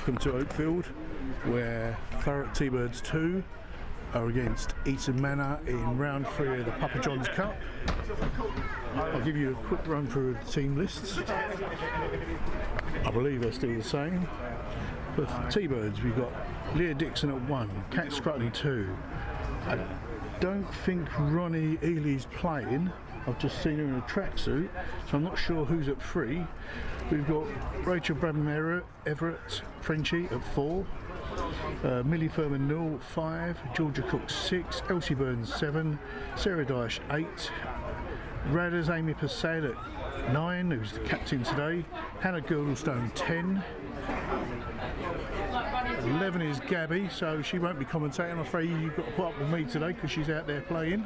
Welcome to Oakfield, where Thurrock T-Birds 2 are against Eton Manor in round 3 of the Papa John's Cup. I'll give you a quick run through the team lists. I believe they're still the same. For T-Birds, we've got Leah Dixon at 1, Kat Scrutley 2. I don't think Ronnie Ely's playing. I've just seen her in a tracksuit, so I'm not sure who's at 3. We've got Rachel Bradman Everett Frenchie at 4, Millie Furman Newell 5, Georgia Cook 6, Elsie Burns 7, Sarah Dyche 8, Radders Amy Passad at 9, who's the captain today, Hannah Girdlestone 10, 11 is Gabby, so she won't be commentating. I'm afraid you've got to put up with me today because she's out there playing.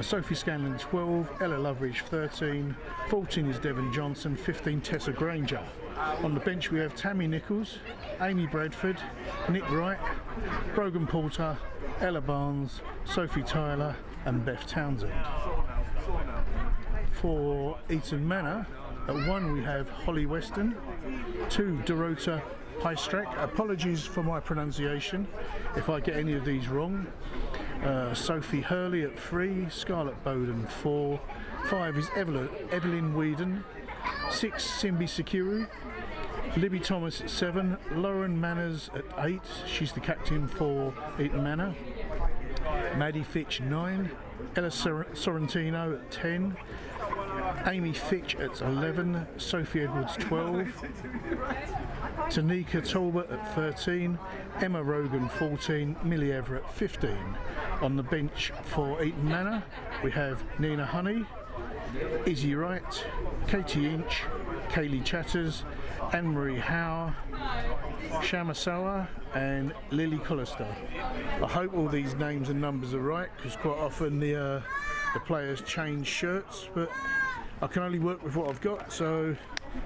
Sophie Scanlon 12, Ella Loveridge 13, 14 is Devon Johnson, 15 Tessa Granger. On the bench we have Tammy Nichols, Amy Bradford, Nick Wright, Brogan Porter, Ella Barnes, Sophie Tyler and Beth Townsend. For Eton Manor, at 1 we have Holly Weston, 2 Dorota Pystrak. Apologies for my pronunciation if I get any of these wrong. Sophie Hurley at 3, Scarlett Bowden 4, 5 is Evelyn Whedon, 6 Simbi Sekiru, Libby Thomas at 7, Lauren Manners at 8, she's the captain for Eton Manor, Maddie Fitch 9, Ella Sorrentino at 10, Amy Fitch at 11, Sophie Edwards 12, Tanika Talbot at 13, Emma Rogan 14, Millie Everett 15. On the bench for Eton Manor we have Nina Honey, Izzy Wright, Katie Inch, Kaylee Chatters, Anne-Marie Howe, Shamasawa and Lily Collister. I hope all these names and numbers are right because quite often the players change shirts, but I can only work with what I've got, so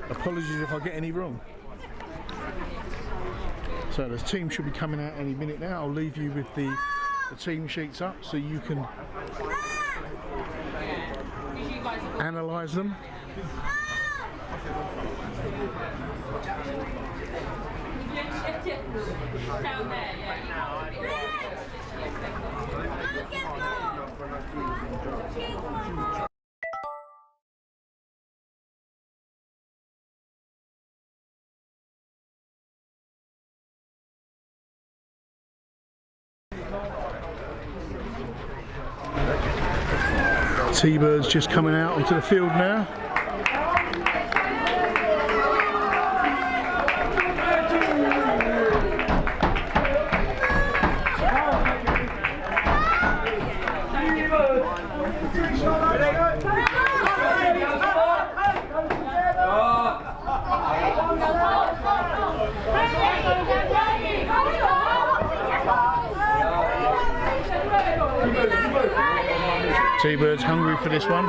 apologies if I get any wrong. So the team should be coming out any minute now. I'll leave you with the team sheets up so you can analyse them. T-Birds just coming out onto the field now. T-Birds hungry for this one.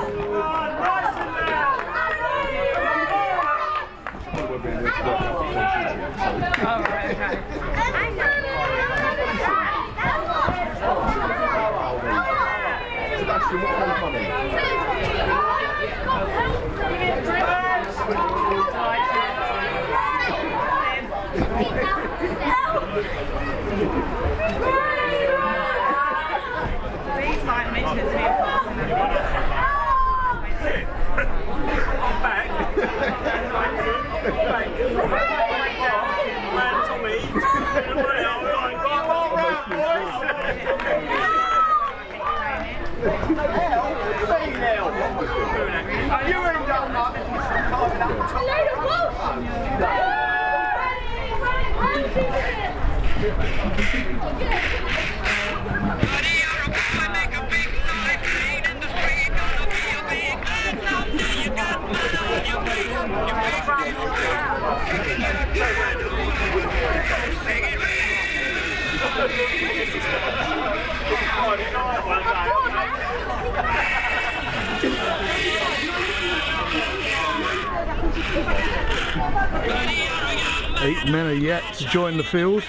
Eton Manor yet to join the field.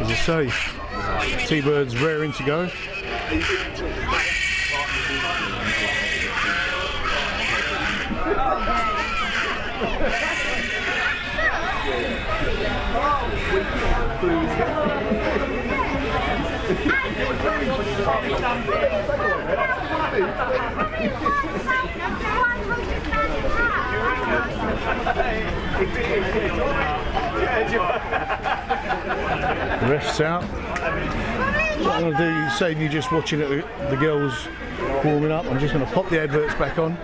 As I say, T-Birds raring to go. The ref's out. What I'm going to do, saving you just watching it, the girls warming up, I'm just going to pop the adverts back on.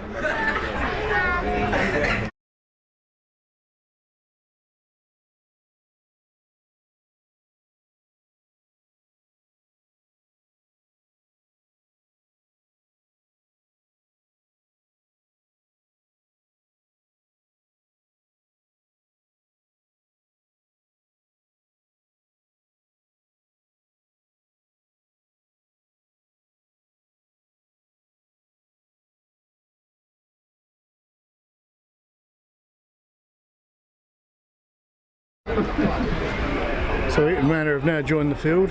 So Eton Manor have now joined the field.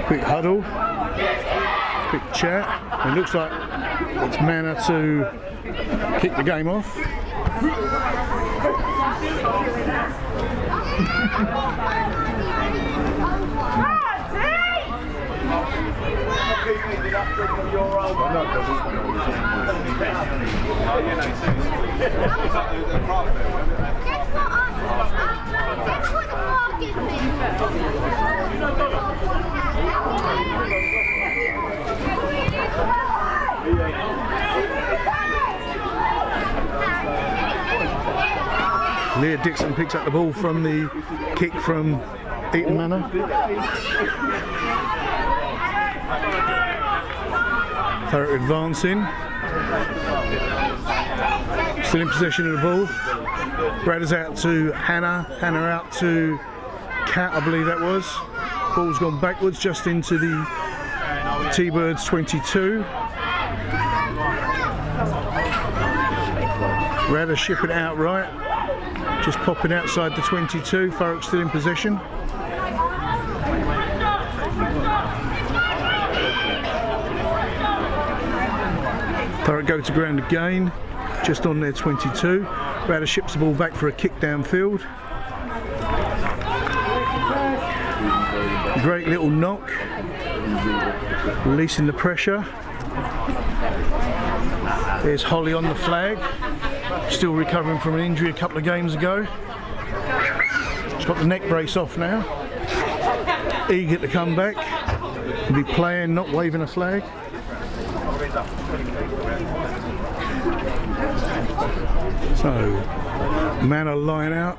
Quick huddle, quick chat. It looks like it's Manor to kick the game off. Leah Dixon picks up the ball from the kick from Eton Manor. Thurrock advancing. Still in possession of the ball. Brad is out to Hannah. Hannah out to Kat, I believe that was. Ball's gone backwards just into the T-Birds 22. Rather ship it out right. Just popping outside the 22. Thurrock still in possession. Thurrock go to ground again, just on their 22. Rather ships the ball back for a kick downfield. Great little knock, releasing the pressure. There's Holly on the flag, still recovering from an injury a couple of games ago. She's got the neck brace off now, eager to come back and be playing, not waving a flag. So, Manor line out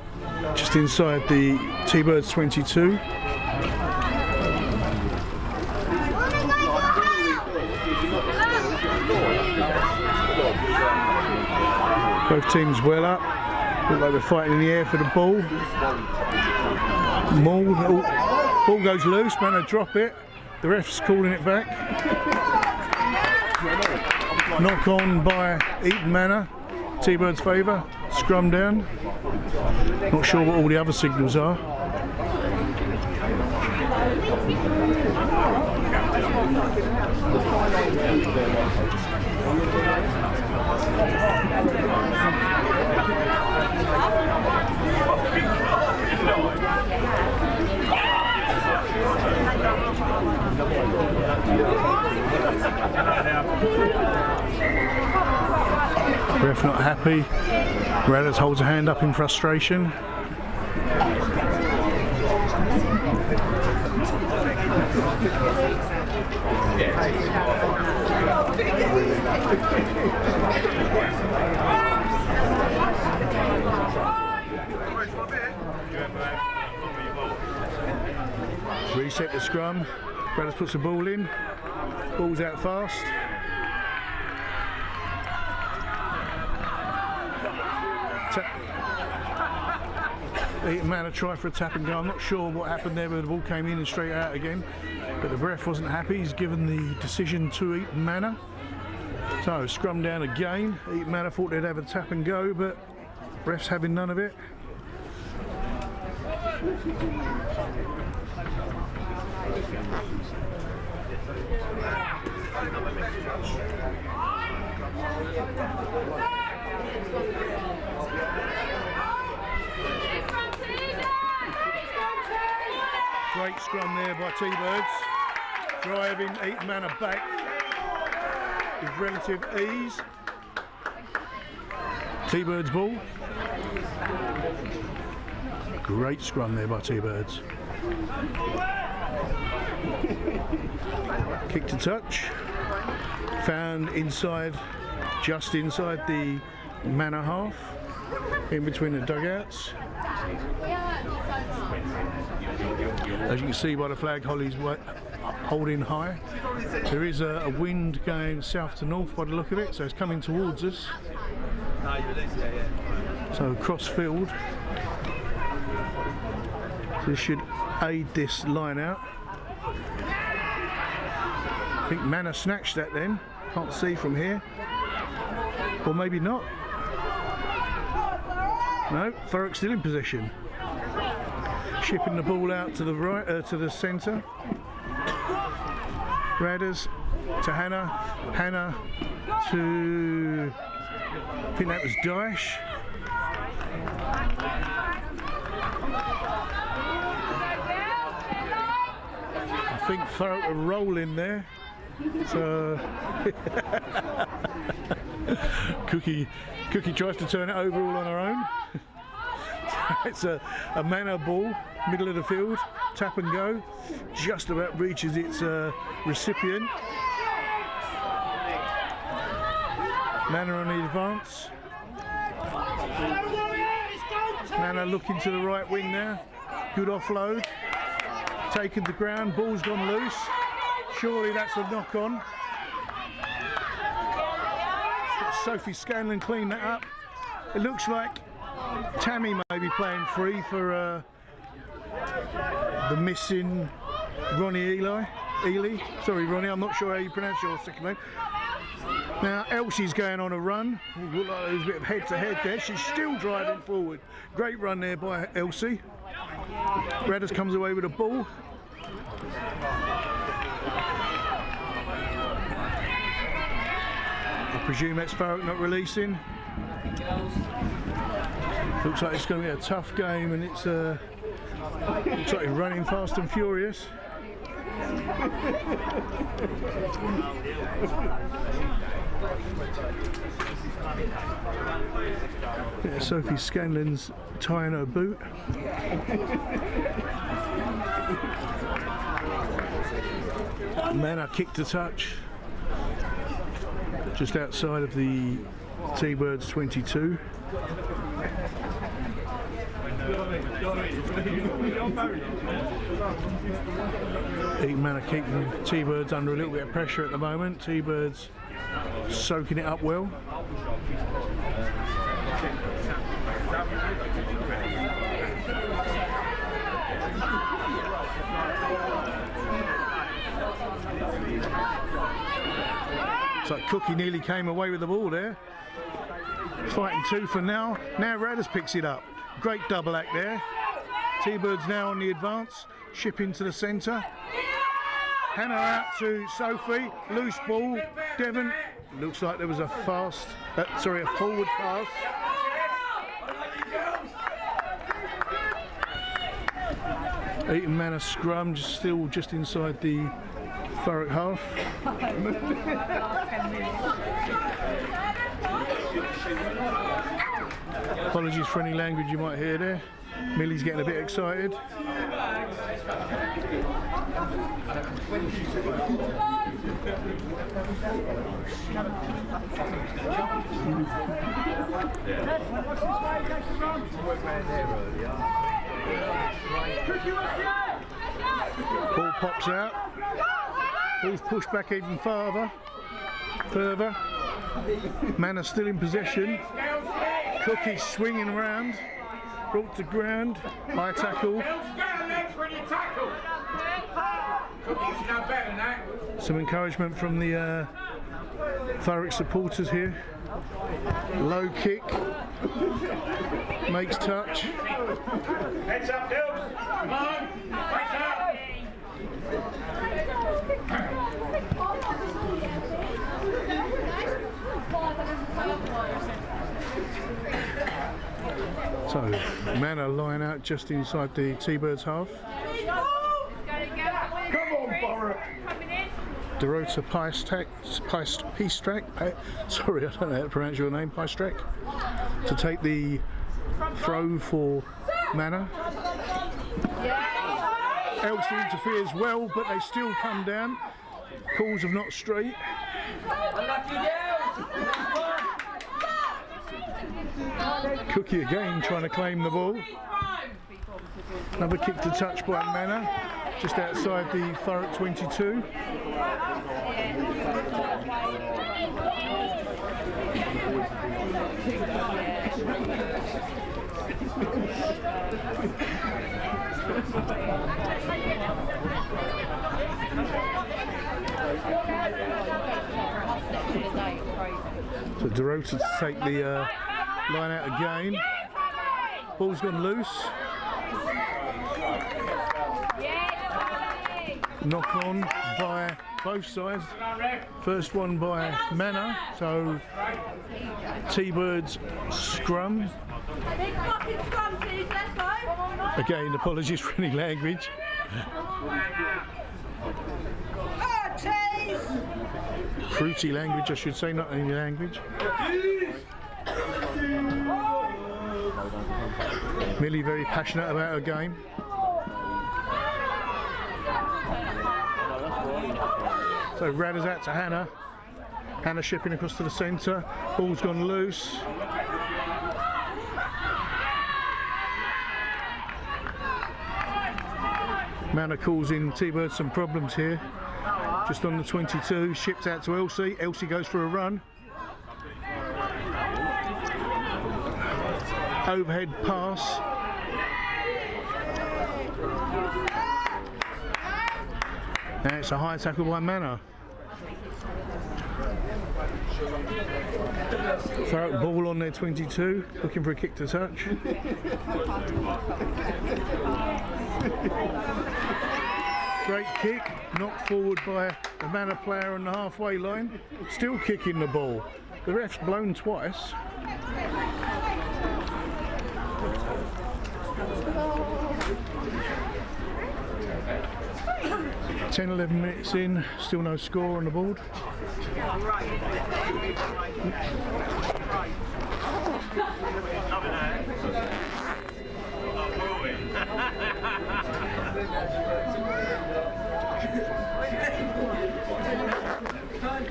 just inside the T-Birds 22. Both teams well up. Look like they're fighting in the air for the ball. Maul. Ball goes loose. Manor drop it. The ref's calling it back. Knock on by Eton Manor. T-Birds favour. Scrum down. Not sure what all the other signals are. Ref not happy. Radders holds a hand up in frustration. Reset the scrum. Radders puts the ball in. Ball's out fast. Eton Manor try for a tap and go. I'm not sure what happened there, but the ball came in and straight out again. But the ref wasn't happy. He's given the decision to Eton Manor. So scrum down again. Eton Manor thought they'd have a tap and go, but ref's having none of it. Great scrum there by T-Birds, driving Eton Manor back with relative ease. T-Birds ball. Great scrum there by T-Birds. Kick to touch. Found inside, just inside the Manor half, in between the dugouts. As you can see by the flag, Holly's holding high. There is a wind going south to north by the look of it, so it's coming towards us. So cross field. This should aid this line out. I think Manor snatched that then. Can't see from here. Or maybe not. No, Thurrock still in possession. Shipping the ball out to the right, to the centre. Radders to Hannah. Hannah to, I think that was Daesh. I think Thurrock are rolling there. So Cookie tries to turn it over all on her own. It's a Manor ball, middle of the field, tap and go, just about reaches its recipient. Manor on the advance. Manor looking to the right wing now. Good offload. Taken to ground, ball's gone loose. Surely that's a knock on. Sophie Scanlon cleaned that up. It looks like Tammy may be playing free for the missing Ronnie Ely. Sorry Ronnie, I'm not sure how you pronounce your second name. Now Elsie's going on a run. Look like there's a bit of head to head there. She's still driving forward. Great run there by Elsie. Radders comes away with a ball. I presume that's Thurrock not releasing. Looks like it's going to be a tough game, and it's looks like he's running fast and furious. Yeah, Sophie Scanlon's tying her boot. Manor kick to touch. Just outside of the T-Birds 22. Eton Manor keeping T-Birds under a little bit of pressure at the moment. T-Birds soaking it up well. So Cookie nearly came away with the ball there. Fighting two for now. Now Radders picks it up. Great double act there. T-Birds now on the advance. Shipping to the centre. Hannah out to Sophie. Loose ball. Devon. Looks like there was a a forward pass. Eton Manor scrum still just inside the Thurrock half. Apologies for any language you might hear there. Millie's getting a bit excited. Ball pops out. Ball's pushed back even further. Manor still in possession. Cookie swinging around. Brought to ground. High tackle. Some encouragement from the Thurrock supporters here. Low kick. Makes touch. Heads up, Hills. Come on. Face up. So, Manor line out just inside the T-Birds half. Come on, Thurrock. Dorota Piestrack, sorry, I don't know how to pronounce your name, Piestrack, to take the throw for Manor. Elsie interferes well, but they still come down. Calls have not straight. Cookie again trying to claim the ball. Another kick to touch by Manor, just outside the Thurrock 22. So Dorota to take the line out again. Ball's gone loose. Knock on by both sides. First one by Manor, so T-Birds scrum. Again, apologies for any language. Fruity language, I should say, not any language. Millie very passionate about her game. So Radders out to Hannah. Hannah shipping across to the centre. Ball's gone loose. Manor calls in T-Birds some problems here. Just on the 22, shipped out to Elsie. Elsie goes for a run. Overhead pass. Now it's a high tackle by Manor. Thurrock ball on their 22, looking for a kick to touch. Great kick, knocked forward by the Manor player on the halfway line. Still kicking the ball. The ref's blown twice. 10-11 minutes in, still no score on the board.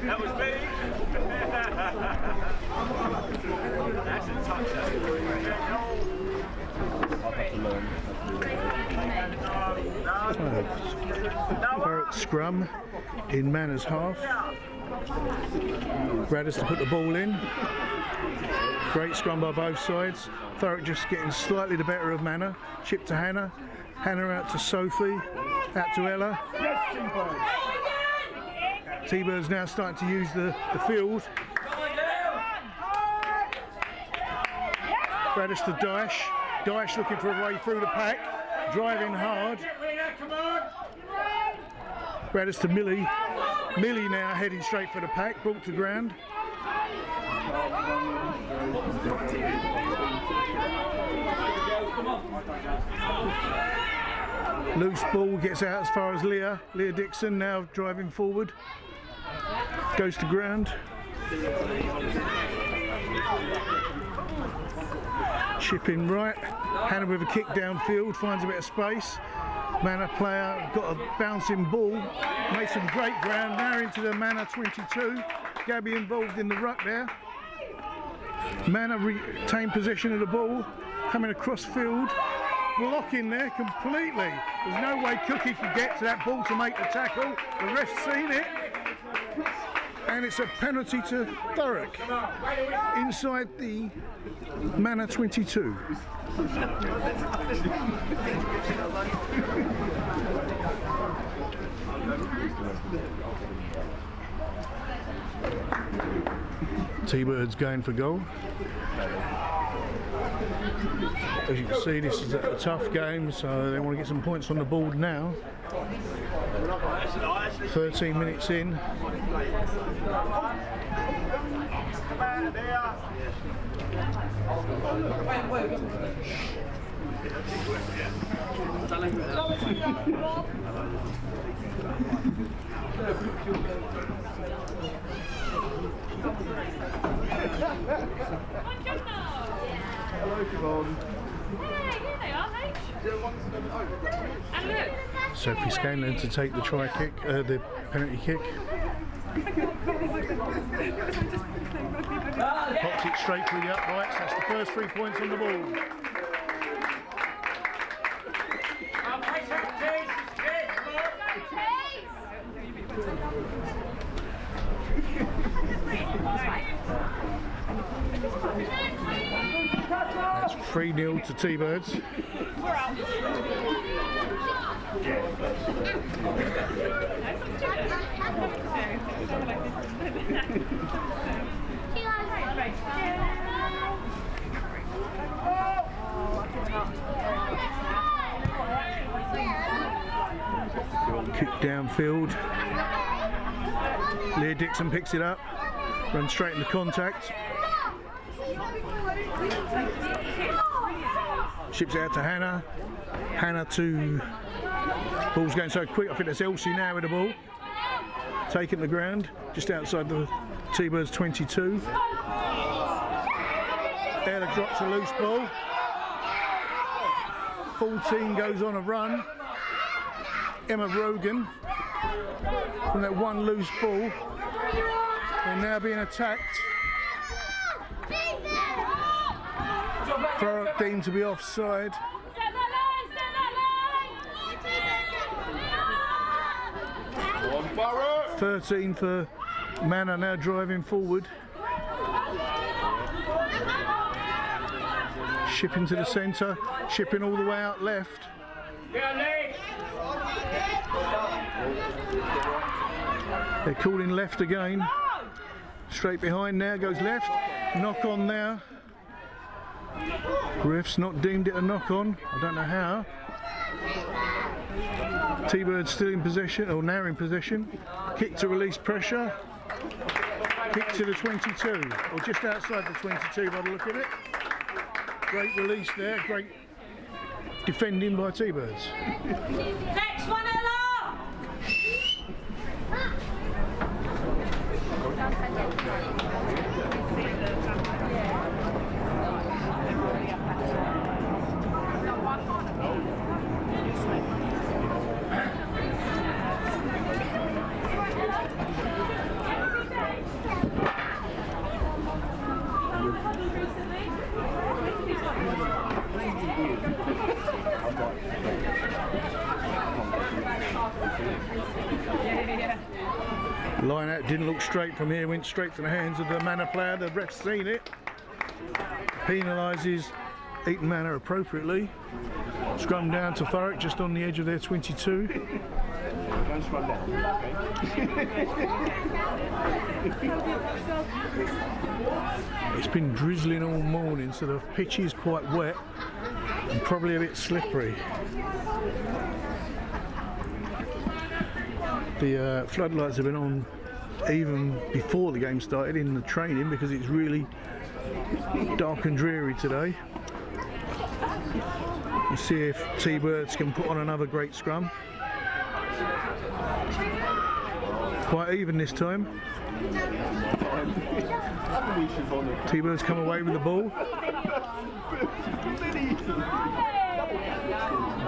That was me. That's a touch. Thurrock scrum in Manor's half. Radders to put the ball in. Great scrum by both sides. Thurrock just getting slightly the better of Manor. Chip to Hannah. Hannah out to Sophie. Out to Ella. T-Birds now starting to use the field. Radders to Daesh. Daesh looking for a way through the pack. Driving hard. Radders to Millie. Millie now heading straight for the pack, brought to ground. Loose ball gets out as far as Leah. Leah Dixon now driving forward. Goes to ground. Chipping right. Hannah with a kick downfield, finds a bit of space. Manor player got a bouncing ball, made some great ground, now into the Manor 22. Gabby involved in the ruck there. Manor retained possession of the ball, coming across field, blocking there completely. There's no way Cookie could get to that ball to make the tackle. The ref's seen it, and it's a penalty to Thurrock inside the Manor 22. T-Birds going for goal. As you can see, this is a tough game, so they want to get some points on the board now. 13 minutes in. Sophie Scanlon to take the try kick, the penalty kick. Pops it straight through the uprights. That's the first 3 points on the ball. That's 3-0 to T-Birds. Kick downfield. Leah Dixon picks it up, runs straight into contact. Ships it out to Hannah. Hannah to... Ball's going so quick, I think that's Elsie now with the ball. Taking the ground, just outside the T-Birds 22. Ella drops a loose ball. 14 goes on a run. Emma Rogan, from that one loose ball, they're now being attacked. Thurrock deemed to be offside. 13 for Manor, now driving forward. Shipping to the centre, shipping all the way out left. They're calling left again. Straight behind now, goes left. Knock on now. Ref's not deemed it a knock on. I don't know how. T-Birds still in possession, or now in possession. Kick to release pressure. Kick to the 22, or just outside the 22 by the look of it. Great release there, great defending by T-Birds. Next one, Ella! Line out didn't look straight from here, went straight to the hands of the Manor player. The ref's seen it. Penalises Eton Manor appropriately. Scrum down to Thurrock, just on the edge of their 22. It's been drizzling all morning, so the pitch is quite wet and probably a bit slippery. The floodlights have been on even before the game started in the training because it's really dark and dreary today. We'll see if T-Birds can put on another great scrum. Quite even this time. T-Birds come away with the ball.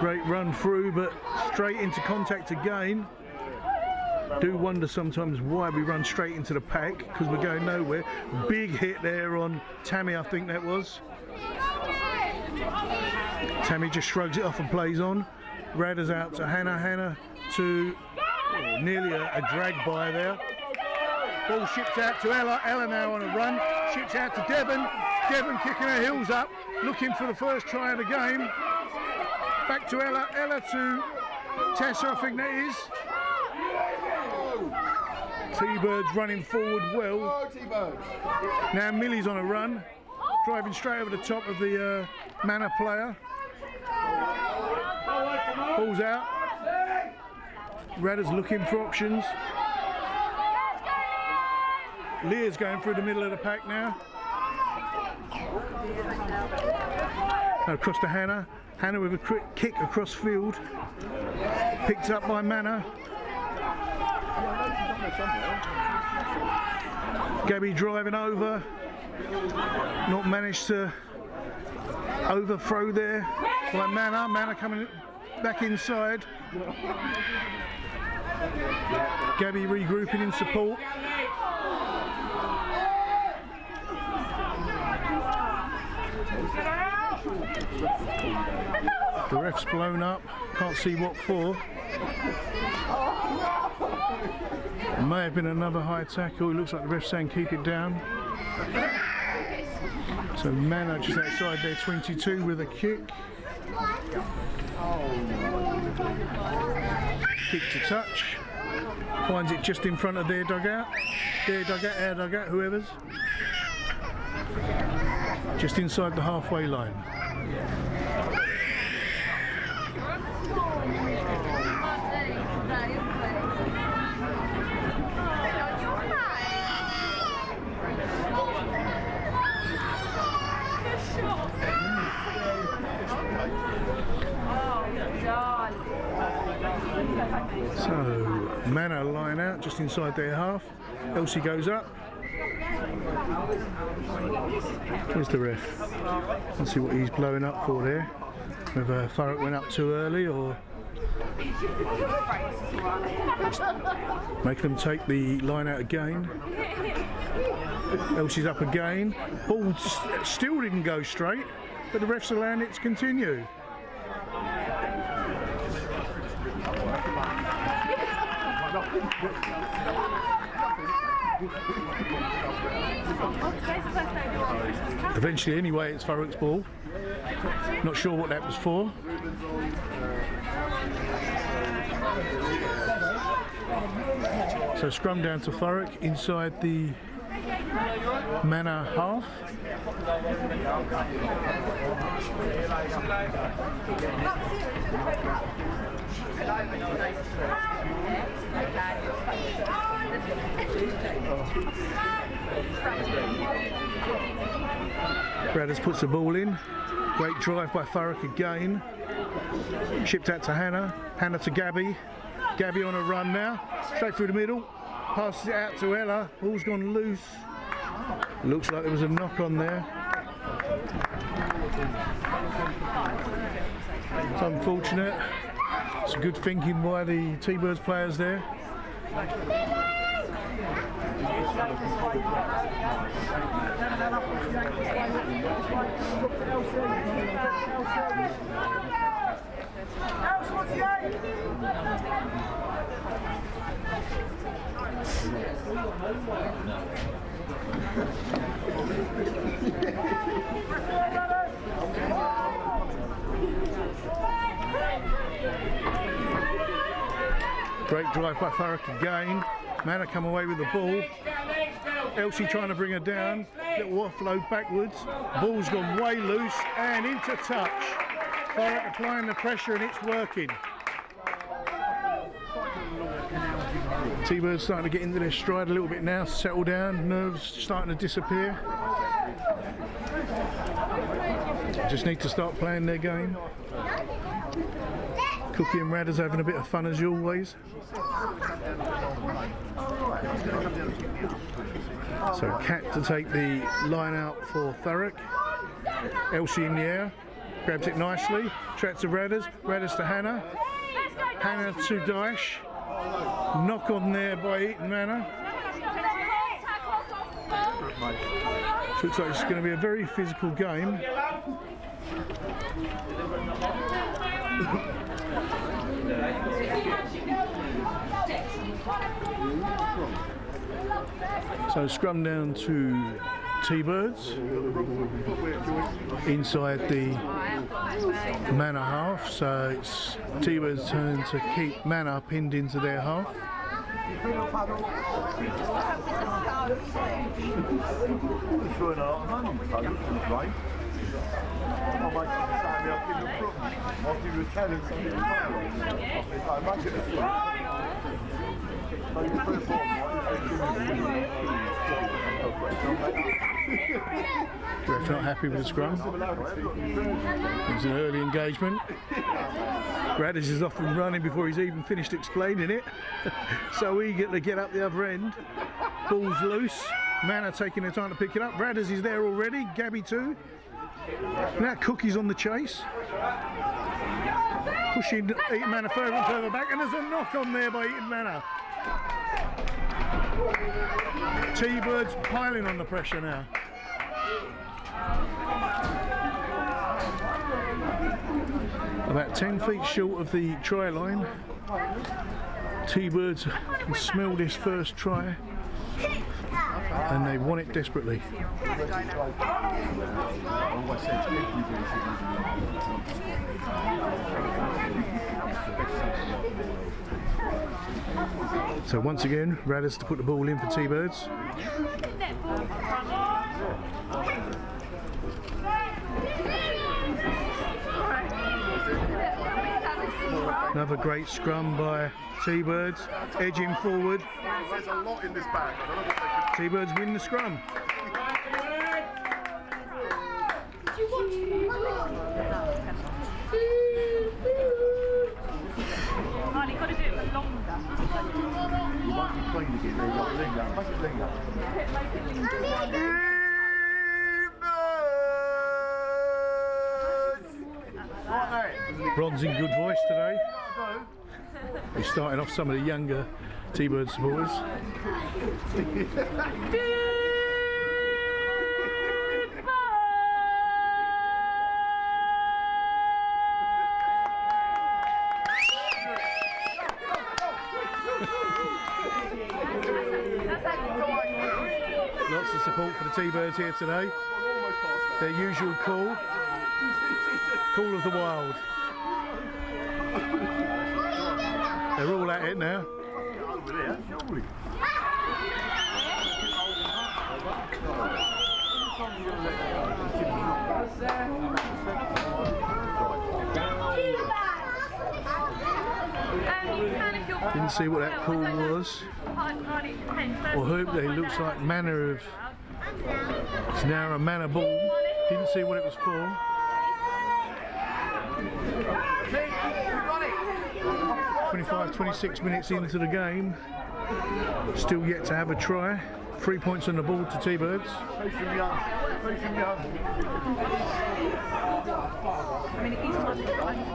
Great run through, but straight into contact again. Do wonder sometimes why we run straight into the pack, because we're going nowhere. Big hit there on Tammy, I think that was. Tammy just shrugs it off and plays on. Radders out to Hannah. Hannah to nearly a drag by there. Ball shipped out to Ella. Ella now on a run. Shipped out to Devon. Devon kicking her heels up, looking for the first try of the game. Back to Ella. Ella to Tessa, I think that is. T-Birds running forward well. Now Millie's on a run. driving straight over the top of the Manor player. Ball's out. Radder's looking for options. Lear's going through the middle of the pack now. Across to Hannah. Hannah with a quick kick across field. Picked up by Manor. Gabby driving over. Not managed to overthrow there by Manor. Manor coming back inside. Gabby regrouping in support. The ref's blown up, can't see what for. It may have been another high tackle. It looks like the ref's saying keep it down. So Manor just outside their 22 with a kick. Kick to touch. Finds it just in front of their dugout. Their dugout, our dugout, whoever's. Just inside the halfway line. So, Manor line out just inside their half. Elsie goes up. Here's the ref. Let's see what he's blowing up for there. Whether Thurrock went up too early or make them take the line out again. Elsie's up again. Ball still didn't go straight, but the ref's allowing it to continue. Eventually, anyway, it's Thurrock's ball. Not sure what that was for. So scrum down to Thurrock inside the Manor half. Bradders puts the ball in. Great drive by Thurrock again. Shipped out to Hannah. Hannah to Gabby. Gabby on a run now. Straight through the middle. Passes it out to Ella. Ball's gone loose. Looks like there was a knock on there. It's unfortunate. It's a good thinking by the T-Birds players there. Great drive by Thurrock again. Manor come away with the ball. Elsie trying to bring her down. Little offload backwards. Ball's gone way loose and into touch. Thurrock applying the pressure and it's working. T-Birds starting to get into their stride a little bit now, settle down, nerves starting to disappear. Just need to start playing their game. Cookie and Radder's having a bit of fun as always. So Cat to take the line out for Thurrock. Elsie in the air, grabs it nicely, tracks to Radder's, Radder's to Hannah. Hannah to Daesh. Knock on there by Eton Manor. Looks like it's going to be a very physical game. So scrum down to T-Birds inside the Manor half, so it's T-Birds' turn to keep Manor pinned into their half. throwing a lot of money, right? I'll make you say me, I'll give you a problem. I'll give you a tenant, something to pay on. I'll make it a thing. So you put it on, Ref not happy with the scrum. It was an early engagement. Radish is off and running before he's even finished explaining it. So eager to get up the other end. Ball's loose. Manor taking their time to pick it up. Radish is there already. Gabby too. Now Cookie's on the chase. Pushing Eton Manor further and further back, and there's a knock on there by Eton Manor. T-Birds piling on the pressure now. About 10 feet short of the try line. T-Birds can smell this first try and they want it desperately. So once again, Radders to put the ball in for T-Birds. Another great scrum by T-Birds, edging forward. There's a lot in this bag. I don't know what they T-Birds win the scrum. You've got to do it longer. You might be clean again, they've got linger. Make it linger. Ron's in good voice today. He's starting off some of the younger T-Bird supporters. Lots of support for the T-Birds here today. Their usual call of the wild. They're all at it now. Didn't see what that call was or who. It looks like Manor of. It's now a Manor ball. Didn't see what it was for. 25-26 minutes into the game, still yet to have a try. 3 points on the board to T-Birds. I mean, if he's trying to get better, he's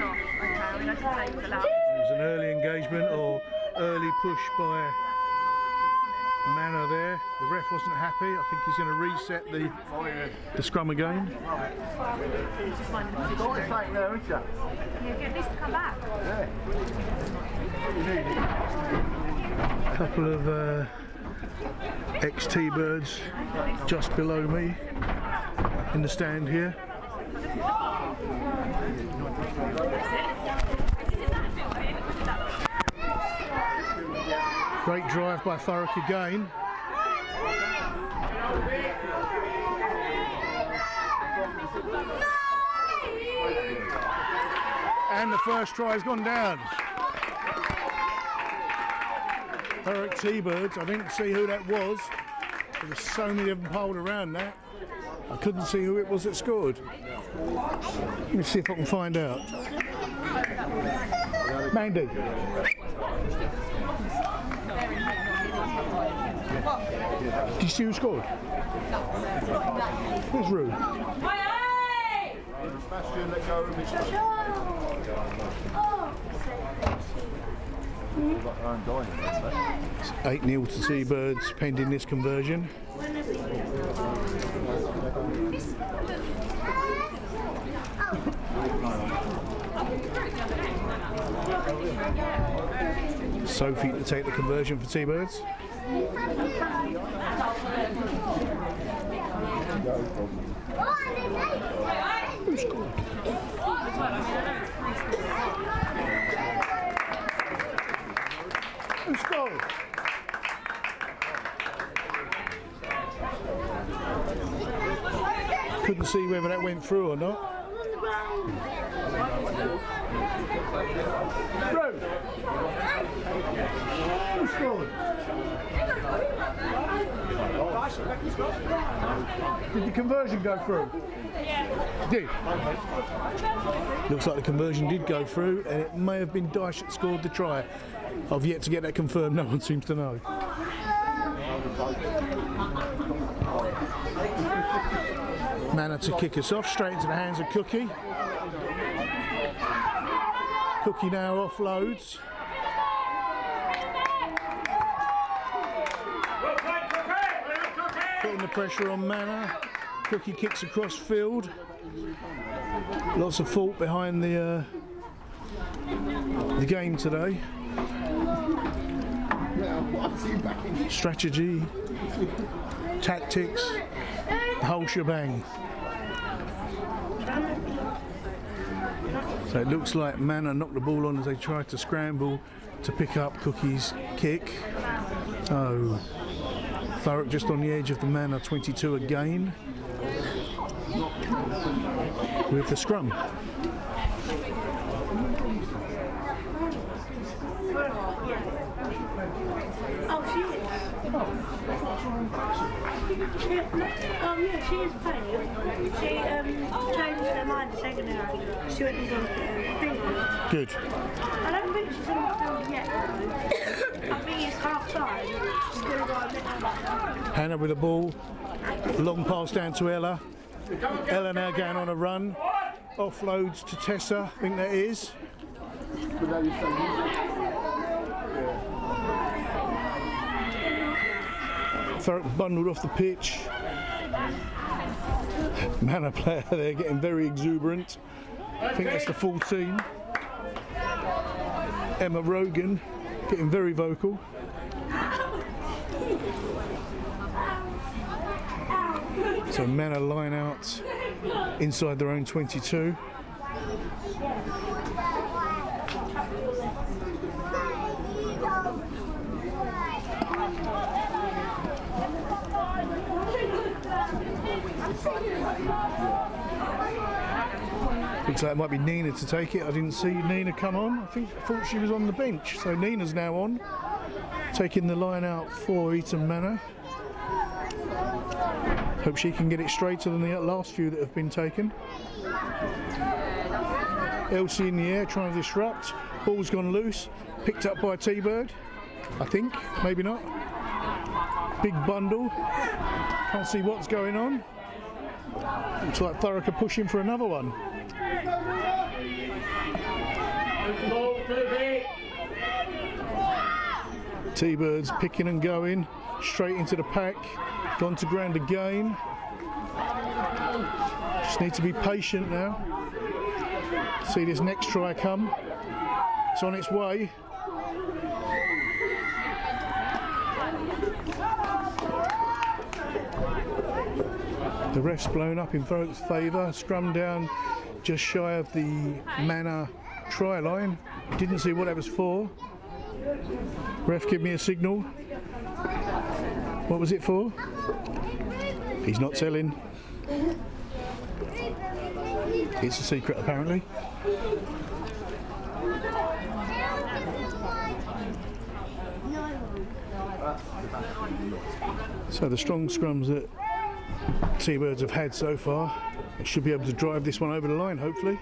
off. Okay, I mean, I should say it was allowed. It was an early engagement or early push by Manor there. The ref wasn't happy. I think he's going to reset the scrum again. Just finding the position. Yeah, get this to come back. A couple of ex-T-Birds just below me in the stand here. Great drive by Thurrock again. And the first try has gone down. Thurrock T-Birds, I didn't see who that was. There were so many of them piled around that. I couldn't see who it was that scored. Let me see if I can find out. Mandy. Did you see who scored? Where's Rue? It's 8-0 to T-Birds pending this conversion. Sophie to take the conversion for T-Birds. Who scored? goal. Couldn't see whether that went through or not. Through. Who scored? Did the conversion go through? Did. Looks like the conversion did go through, and it may have been Dyche that scored the try. I've yet to get that confirmed, no one seems to know. Manor to kick us off, straight into the hands of Cookie. Cookie now offloads. Putting the pressure on Manor. Cookie kicks across field. Lots of thought behind the game today. Strategy, tactics, the whole shebang. So it looks like Manor knocked the ball on as they tried to scramble to pick up Cookie's kick. Oh, Thurrock just on the edge of the Manor 22 again with the scrum. Oh, she is. Oh, yeah, she is playing. She changed her mind the second hour. She went and got a finger. Good. I don't think she's on the field yet. I think it's half time. She's going to go a bit. Hannah with the ball. Long pass down to Ella. Ella now going on a run. Offloads to Tessa, I think that is. Thurrock bundled off the pitch. Manor player there getting very exuberant. I think that's the full team. Emma Rogan getting very vocal. So Manor line out inside their own 22. Looks like it might be Nina to take it. I didn't see Nina come on. I thought she was on the bench. So Nina's now on, taking the line out for Eton Manor. Hope she can get it straighter than the last few that have been taken. Elsie in the air trying to disrupt. Ball's gone loose. Picked up by T-Bird, I think. Maybe not. Big bundle. Can't see what's going on. Looks like Thurrock are pushing for another one. T-Bird's picking and going. Straight into the pack. Gone to ground again. Just need to be patient now. See this next try come. It's on its way. The ref's blown up in Thurrock's favour. Scrum down just shy of the Manor try line. Didn't see what that was for. Ref, give me a signal. What was it for? He's not telling. It's a secret, apparently. So the strong scrums that T-Birds have had so far, they should be able to drive this one over the line, hopefully.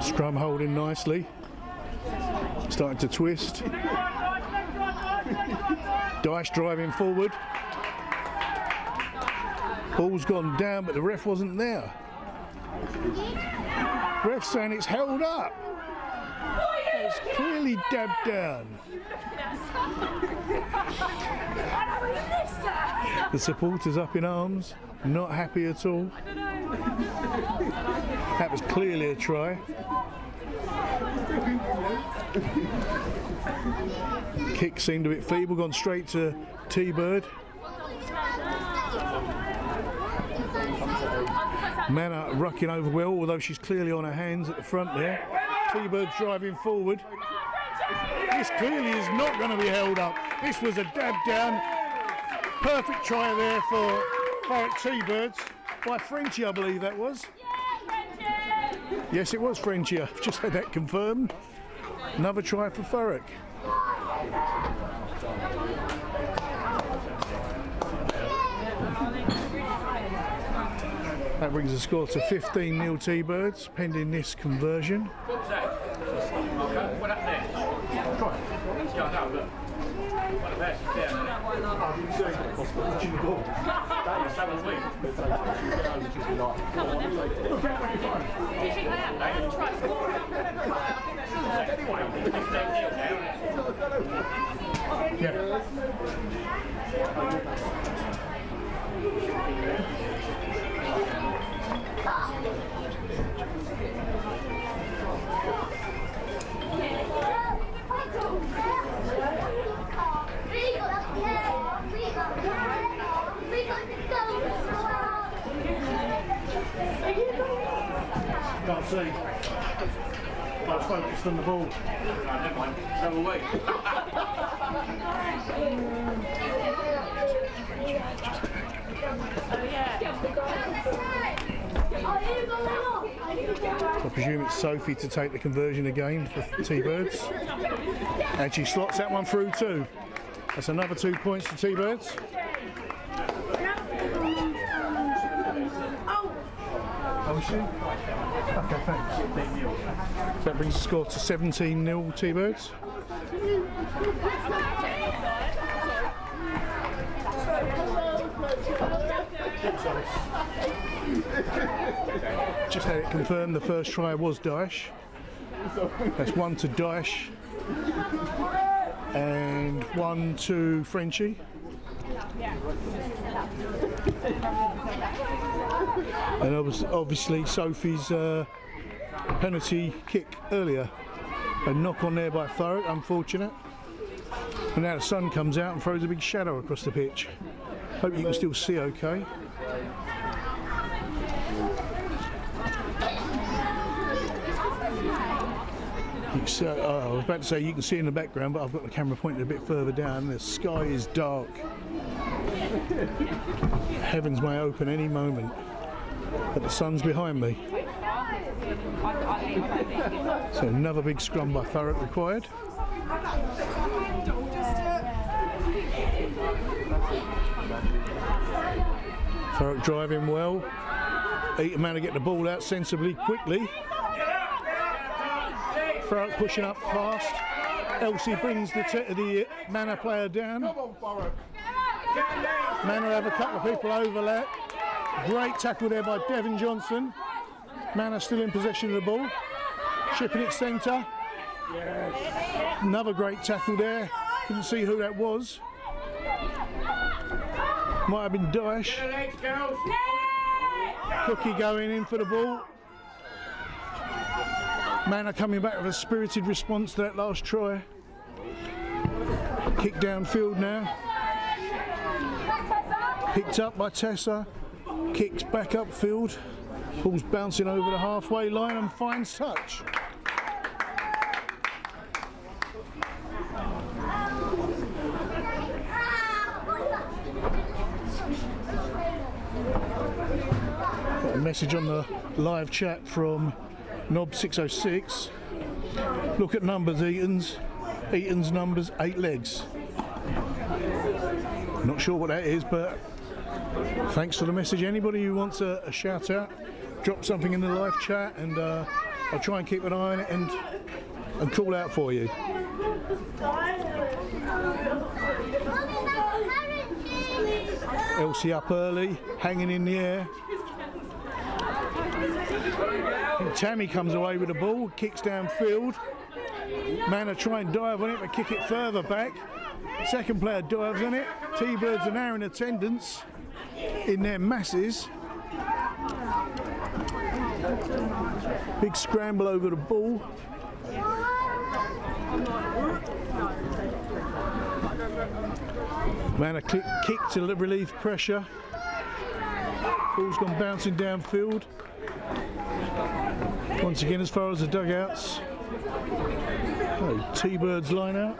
Scrum holding nicely. Starting to twist. Dyche driving forward. Ball's gone down, but the ref wasn't there. Ref saying it's held up. It's clearly dabbed down. The supporters up in arms, not happy at all. That was clearly a try. Kick seemed a bit feeble, gone straight to T-Bird. Manor rucking over well, although she's clearly on her hands at the front there. T-Birds driving forward. This clearly is not going to be held up. This was a dab down. Perfect try there for Thurrock T-Birds by Frenchie, I believe that was. Yes, it was Frenchie. I've just had that confirmed. Another try for Thurrock. That brings the score to 15-0 T-Birds, pending this conversion. Can't see. I was focused on the ball. Never mind. So away. So I presume it's Sophie to take the conversion again for T-Birds. And she slots that one through too. That's another 2 points to T-Birds. Oh, is she? Okay, thanks. So that brings the score to 17-0 T-Birds. Just had it confirmed the first try was Daesh. That's 1 to Daesh and 1 to Frenchie. And obviously Sophie's penalty kick earlier. A knock on there by Thurrock, unfortunate. And now the sun comes out and throws a big shadow across the pitch. Hope you can still see okay. You can see, I was about to say you can see in the background, but I've got the camera pointed a bit further down. The sky is dark. Heavens may open any moment, but the sun's behind me. So another big scrum by Thurrock required. Thurrock driving well. Eton Manor get the ball out sensibly, quickly. Thurrock pushing up fast. Elsie brings the Manor player down. Manor have a couple of people overlap. Great tackle there by Devin Johnson. Manor still in possession of the ball. Chipping it centre. Another great tackle there. Couldn't see who that was. Might have been Daesh. Cookie going in for the ball. Manor coming back with a spirited response to that last try. Kick downfield now. Picked up by Tessa. Kicks back upfield. Ball's bouncing over the halfway line and finds touch. Got a message on the live chat from Knob606. Look at numbers, Eton's. Eton's numbers 8 legs. Not sure what that is, but thanks for the message. Anybody who wants a shout out, drop something in the live chat and I'll try and keep an eye on it and call out for you. Elsie up early, hanging in the air. And Tammy comes away with the ball, kicks downfield. Manor try and dive on it, but kick it further back. Second player dives on it. T-Birds are now in attendance in their masses. Big scramble over the ball. Manor kick to relieve pressure. Ball's gone bouncing downfield. Once again, as far as the dugouts. Oh, T-Birds line out.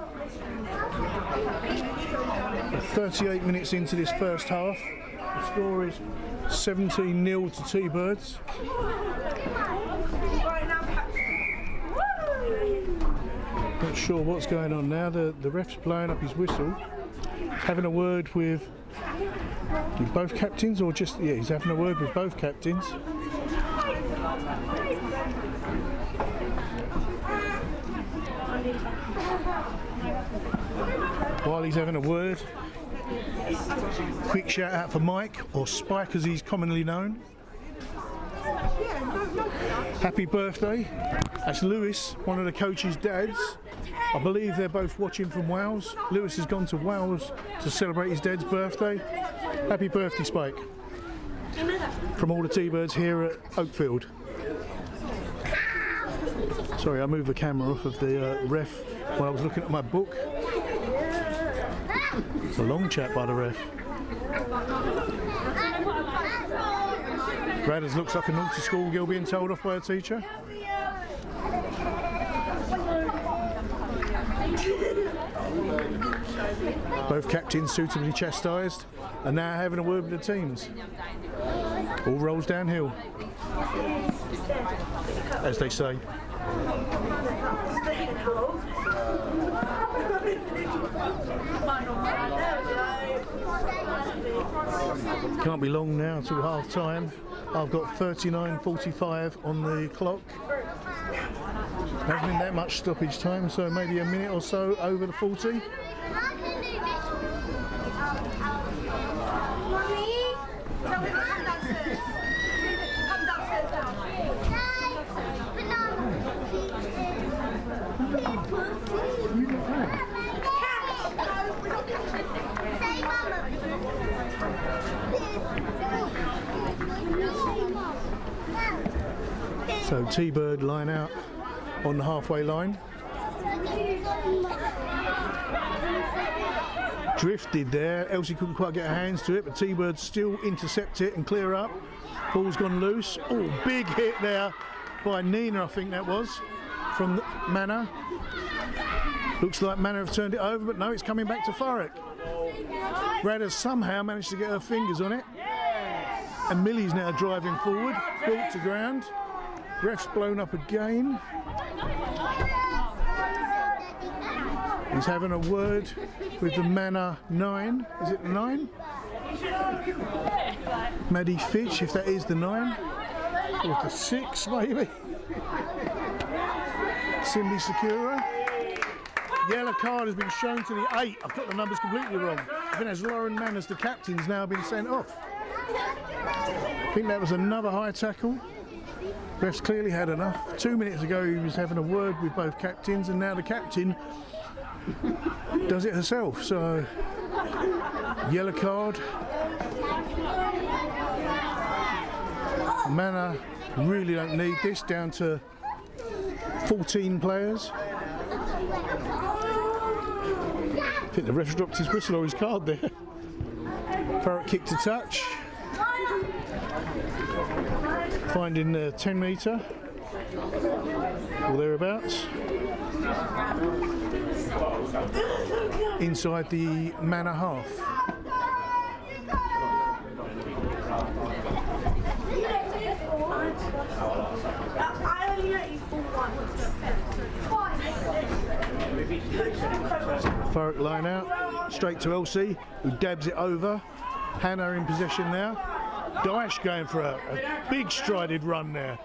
38 minutes into this first half. The score is 17-0 to T-Birds. Not sure what's going on now. The ref's blowing up his whistle. He's having a word with both captains, or just, yeah, he's having a word with both captains. While he's having a word, quick shout out for Mike, or Spike as he's commonly known. Happy birthday. That's Lewis, one of the coach's dads. I believe they're both watching from Wales. Lewis has gone to Wales to celebrate his dad's birthday. Happy birthday, Spike. From all the T-Birds here at Oakfield. Sorry, I moved the camera off of the ref while I was looking at my book. It's a long chat by the ref. Radders looks like a naughty schoolgirl being told off by a teacher. Both captains suitably chastised and now having a word with the teams. All rolls downhill, as they say. Can't be long now till half time. I've got 39:45 on the clock. Hasn't been that much stoppage time, so maybe a minute or so over the 40. So T-Bird line out on the halfway line. Drifted there, Elsie couldn't quite get her hands to it, but T-Bird still intercept it and clear up. Ball's gone loose. Oh, big hit there by Nina, I think that was, from Manor. Looks like Manor have turned it over, but no, it's coming back to Thurrock. Radders somehow managed to get her fingers on it. And Millie's now driving forward, brought to ground. Ref's blown up again. He's having a word with the Manor 9. Is it the 9? Maddie Fitch, if that is the 9. Or the 6, maybe. Cindy Sakura. Yellow card has been shown to the 8. I've got the numbers completely wrong. I think that's Lauren Manners, the captain's now been sent off. I think that was another high tackle. Ref's clearly had enough. 2 minutes ago he was having a word with both captains, and now the captain does it herself. So, yellow card. Manor really don't need this, down to 14 players. I think the ref dropped his whistle or his card there. Thurrock kicked to touch. Finding the 10 metre or thereabouts. Inside the Manor half. Thurrock line out, straight to Elsie, who dabs it over. Hannah in possession now. Daesh going for a big strided run there.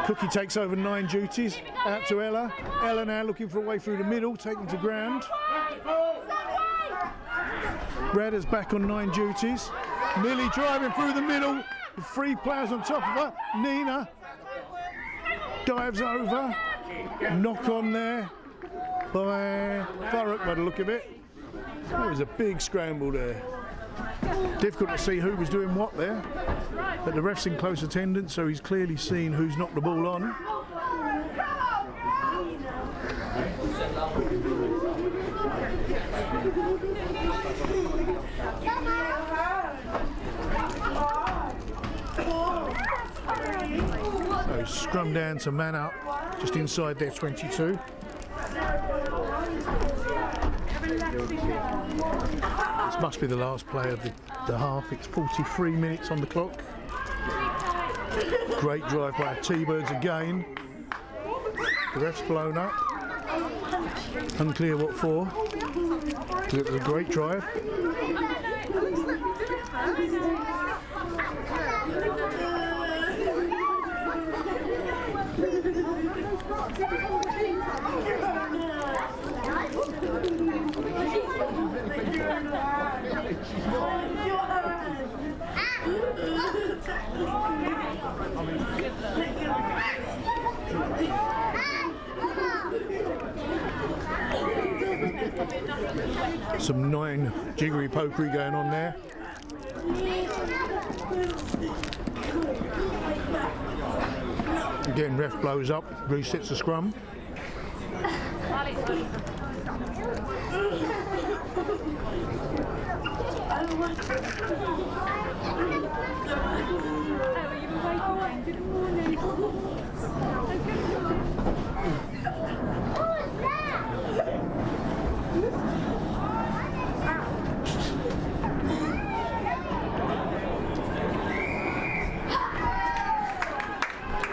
Cookie takes over 9 duties, out to Ella. Ella now looking for a way through the middle, taken to ground. Radders back on 9 duties. Millie driving through the middle, with 3 players on top of her. Nina dives over. Knock on there by Thurrock by the look of it. There was a big scramble there. Difficult to see who was doing what there, but the ref's in close attendance, so he's clearly seen who's knocked the ball on. scrum down to man up, just inside their 22. This must be the last play of the half. It's 43 minutes on the clock. Great drive by T-Birds again. The ref's blown up. Unclear what for. It was a great drive. Some 9 jiggery pokery going on there. Again, ref blows up, resets the scrum.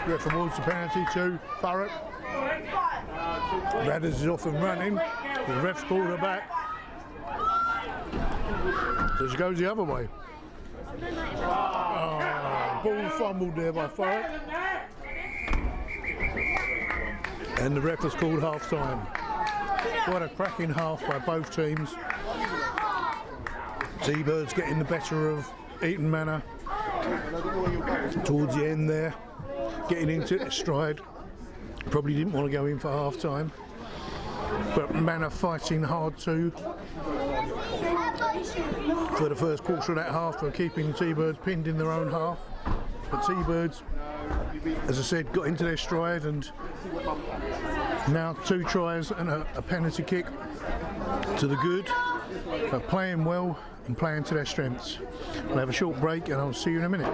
Ref awards the penalty to Thurrock. Radders is off and running. The ref's pulled her back. So she goes the other way. Oh, ball fumbled there by Thurrock. And the ref has called half time. What a cracking half by both teams. T-Birds getting the better of Eton Manor towards the end there. Getting into its stride. Probably didn't want to go in for half time. But Manor fighting hard too for the first quarter of that half, for keeping T-Birds pinned in their own half. But T-Birds, as I said, got into their stride, and now 2 tries and a penalty kick to the good. They're playing well and playing to their strengths. We'll have a short break and I'll see you in a minute.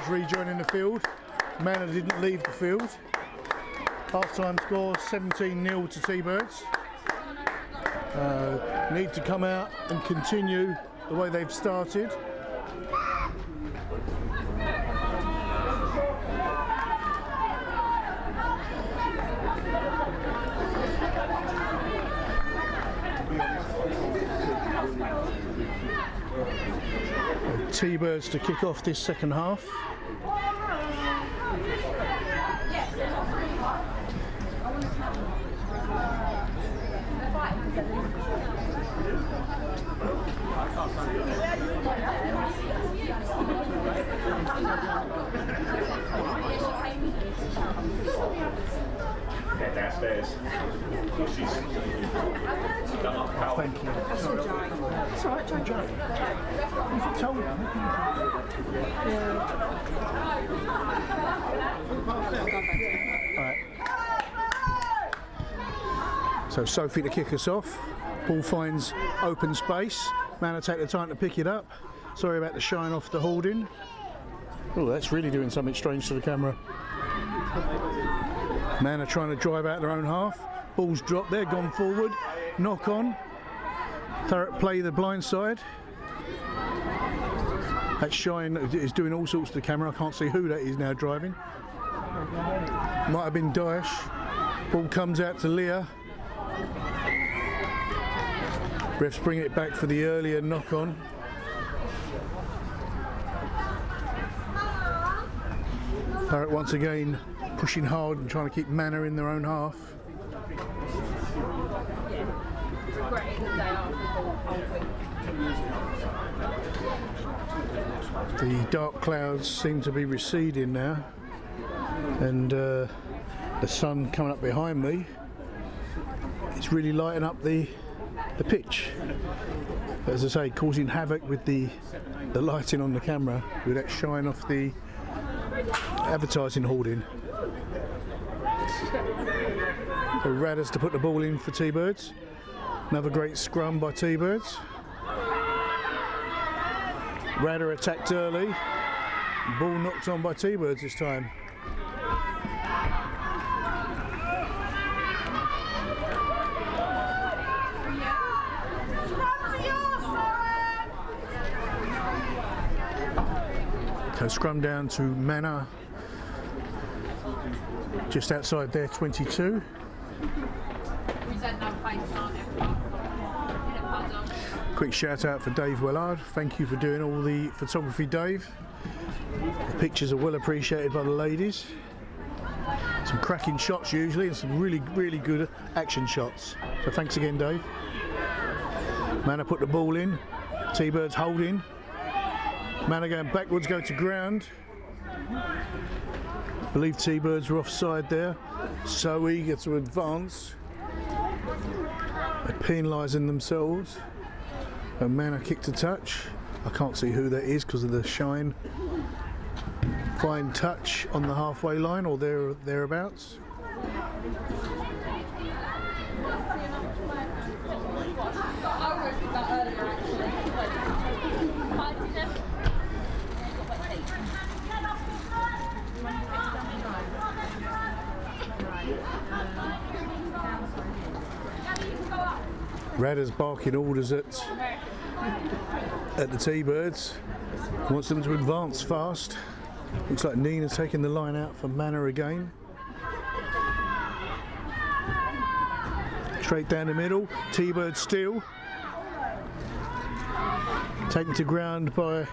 T-Birds rejoining the field. Manor didn't leave the field. Half-time score 17-0 to T-Birds. Need to come out and continue the way they've started. T-Birds to kick off this second half. Get downstairs. Thank you. That's all right. It's all right, Joe. If you told them. Right. So Sophie to kick us off. Ball finds open space. Manor take the time to pick it up. Sorry about the shine off the holding. Oh, that's really doing something strange to the camera. Manor trying to drive out their own half. Ball's dropped there, gone forward. Knock on. Thurrock play the blind side. That shine is doing all sorts to the camera. I can't see who that is now driving. Might have been Daesh. Ball comes out to Leah. Ref's bringing it back for the earlier knock on. Thurrock once again pushing hard and trying to keep Manor in their own half. The dark clouds seem to be receding now, and the sun coming up behind me. It's really lighting up the pitch. As I say, causing havoc with the lighting on the camera with that shine off the advertising hoarding. So Radders to put the ball in for T-Birds. Another great scrum by T-Birds. Radder attacked early. Ball knocked on by T-Birds this time. So scrum down to Manor, just outside their 22. Quick shout out for Dave Wellard. Thank you for doing all the photography, Dave. The pictures are well appreciated by the ladies. Some cracking shots usually, and some really, really good action shots. So thanks again, Dave. Manor put the ball in. T-Birds holding. Manor going backwards, go to ground. I believe T-Birds were offside there. So eager to advance. They're penalising themselves. And Manor kicked a touch. I can't see who that is because of the shine. Fine touch on the halfway line or thereabouts. Radders barking orders at the T-Birds. Wants them to advance fast. Looks like Nina's taking the line out for Manor again. Straight down the middle. T-Bird still. Taken to ground by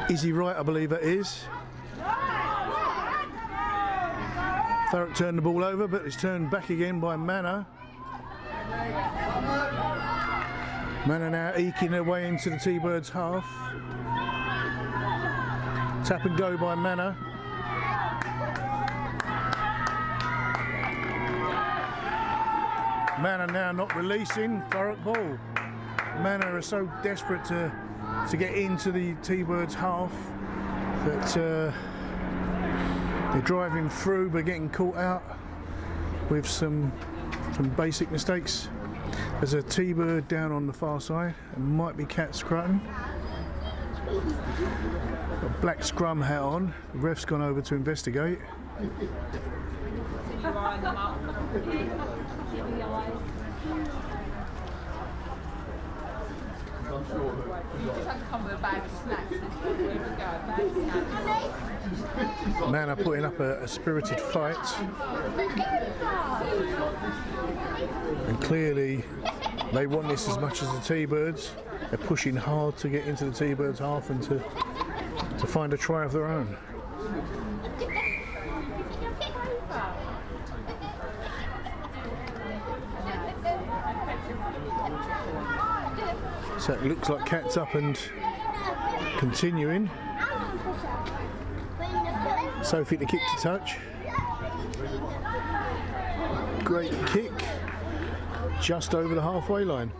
Izzy Wright, I believe that is. Thurrock turned the ball over, but it's turned back again by Manor. Manor now eking their way into the T-Birds half. Tap and go by Manor. Manor now not releasing. Thurrock ball. Manor are so desperate to get into the T-Birds half that they're driving through but getting caught out with some basic mistakes. There's a T-Bird down on the far side. It might be Cat Scrutton. Got a black scrum hat on. The ref's gone over to investigate. Manor putting up a spirited fight, and clearly they want this as much as the T-Birds. They're pushing hard to get into the T-Birds half and to find a try of their own. So it looks like cat's up and continuing. Sophie to kick to touch. Great kick, just over the halfway line.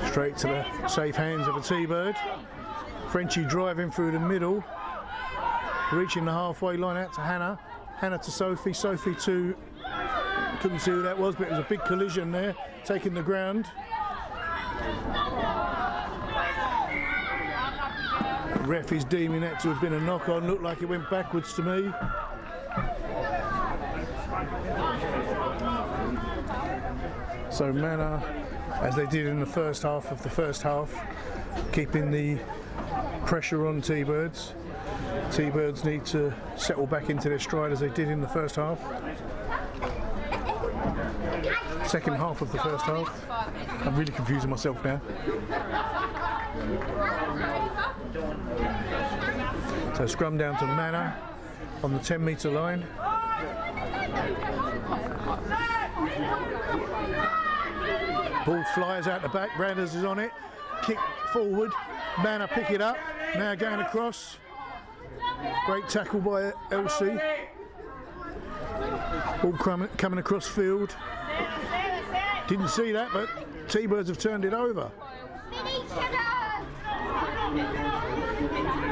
Straight to the safe hands of a T-Bird. Frenchie driving through the middle, reaching the halfway line out to Hannah. Hannah to Sophie. Sophie to, couldn't see who that was, but it was a big collision there, taking the ground. The ref is deeming that to have been a knock-on. Looked like it went backwards to me. So Manor, as they did in the first half of the first half, keeping the pressure on T-Birds. T-Birds need to settle back into their stride as they did in the first half. Second half of the first half. I'm really confusing myself now. So scrum down to Manor on the 10-metre line. Ball flies out the back, Branders is on it, kick forward, Manor pick it up, now going across. Great tackle by Elsie. Ball coming across field. Didn't see that, but T-Birds have turned it over.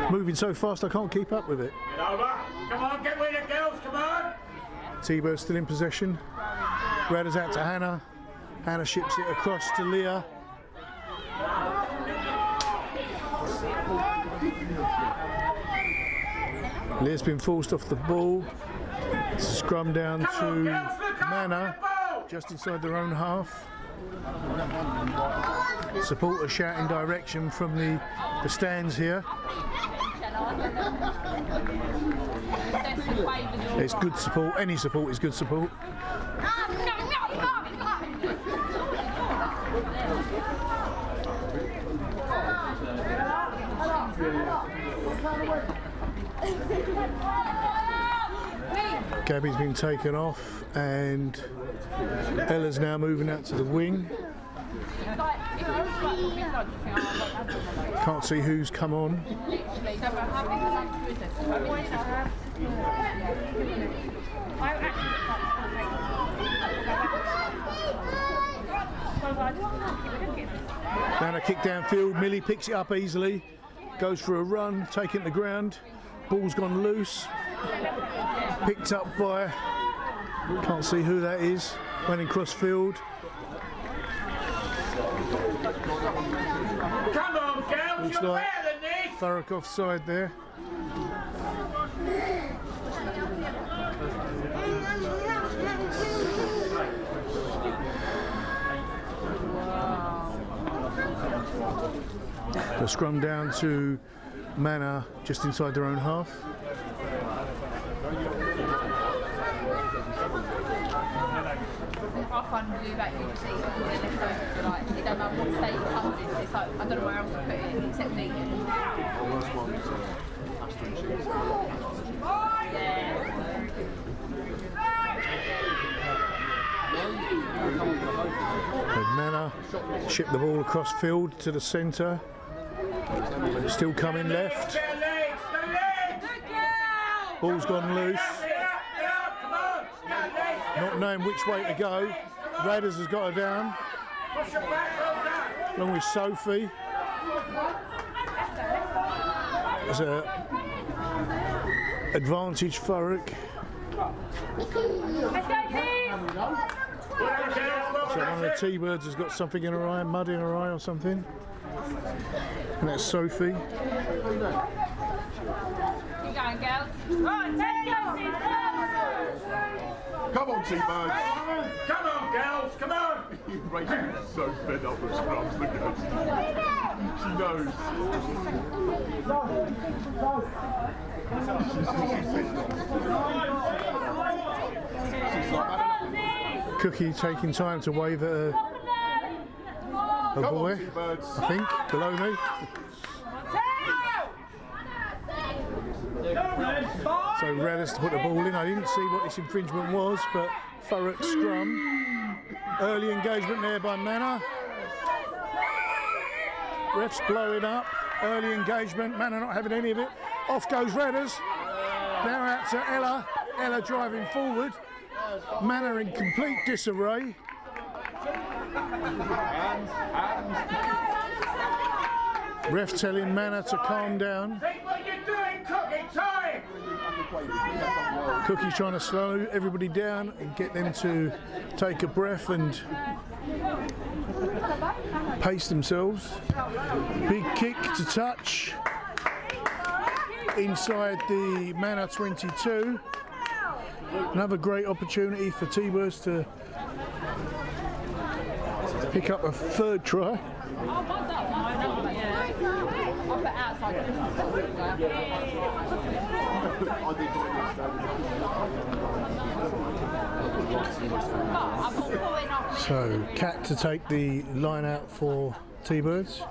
Moving so fast I can't keep up with it. Come on, get with it, girls, come on! T-Birds still in possession. Radders out to Hannah. Hannah ships it across to Leah. Leah's been forced off the ball. It's a scrum down to Manor, just inside their own half. Supporters shouting direction from the stands here. It's good support. Any support is good support. Gabby's been taken off and Ella's now moving out to the wing. Can't see who's come on. Now a kick downfield, Millie picks it up easily, goes for a run, taking the ground, ball's gone loose, picked up by, can't see who that is, running cross field. Come on, girls, Looks you're like better than this! Thurrock offside there. The scrum down to Manor just inside their own half. I find to do that you see like you don't know what state it comes in. It's like I don't know where else to put it except me. Manor ship the ball across field to the centre. Still coming left. Ball's gone loose. not knowing which way to go. Radders has got her down, along with Sophie. There's a advantage Thurrock. So one of the T-birds has got something in her eye, mud in her eye or something. And that's Sophie. Keep going, girls. Right, let's go. Come on, T-birds. Come on, girls, come on. Rachel's so fed up with scrubs, look at her. She knows. Cookie taking time to wave at her boy, I think, below me. So Radders to put the ball in. I didn't see what this infringement was, but Thurrock scrum. Early engagement there by Manor. Ref's blowing up. Early engagement. Manor not having any of it. Off goes Radders. Now out to Ella. Ella driving forward. Manor in complete disarray. Ref telling Manor to calm down. Think what you're doing, Cookie, time! Cookie's trying to slow everybody down and get them to take a breath and pace themselves. Big kick to touch inside the Manor 22. Another great opportunity for T-birds to pick up a third try. So, Cat to take the line out for T-birds.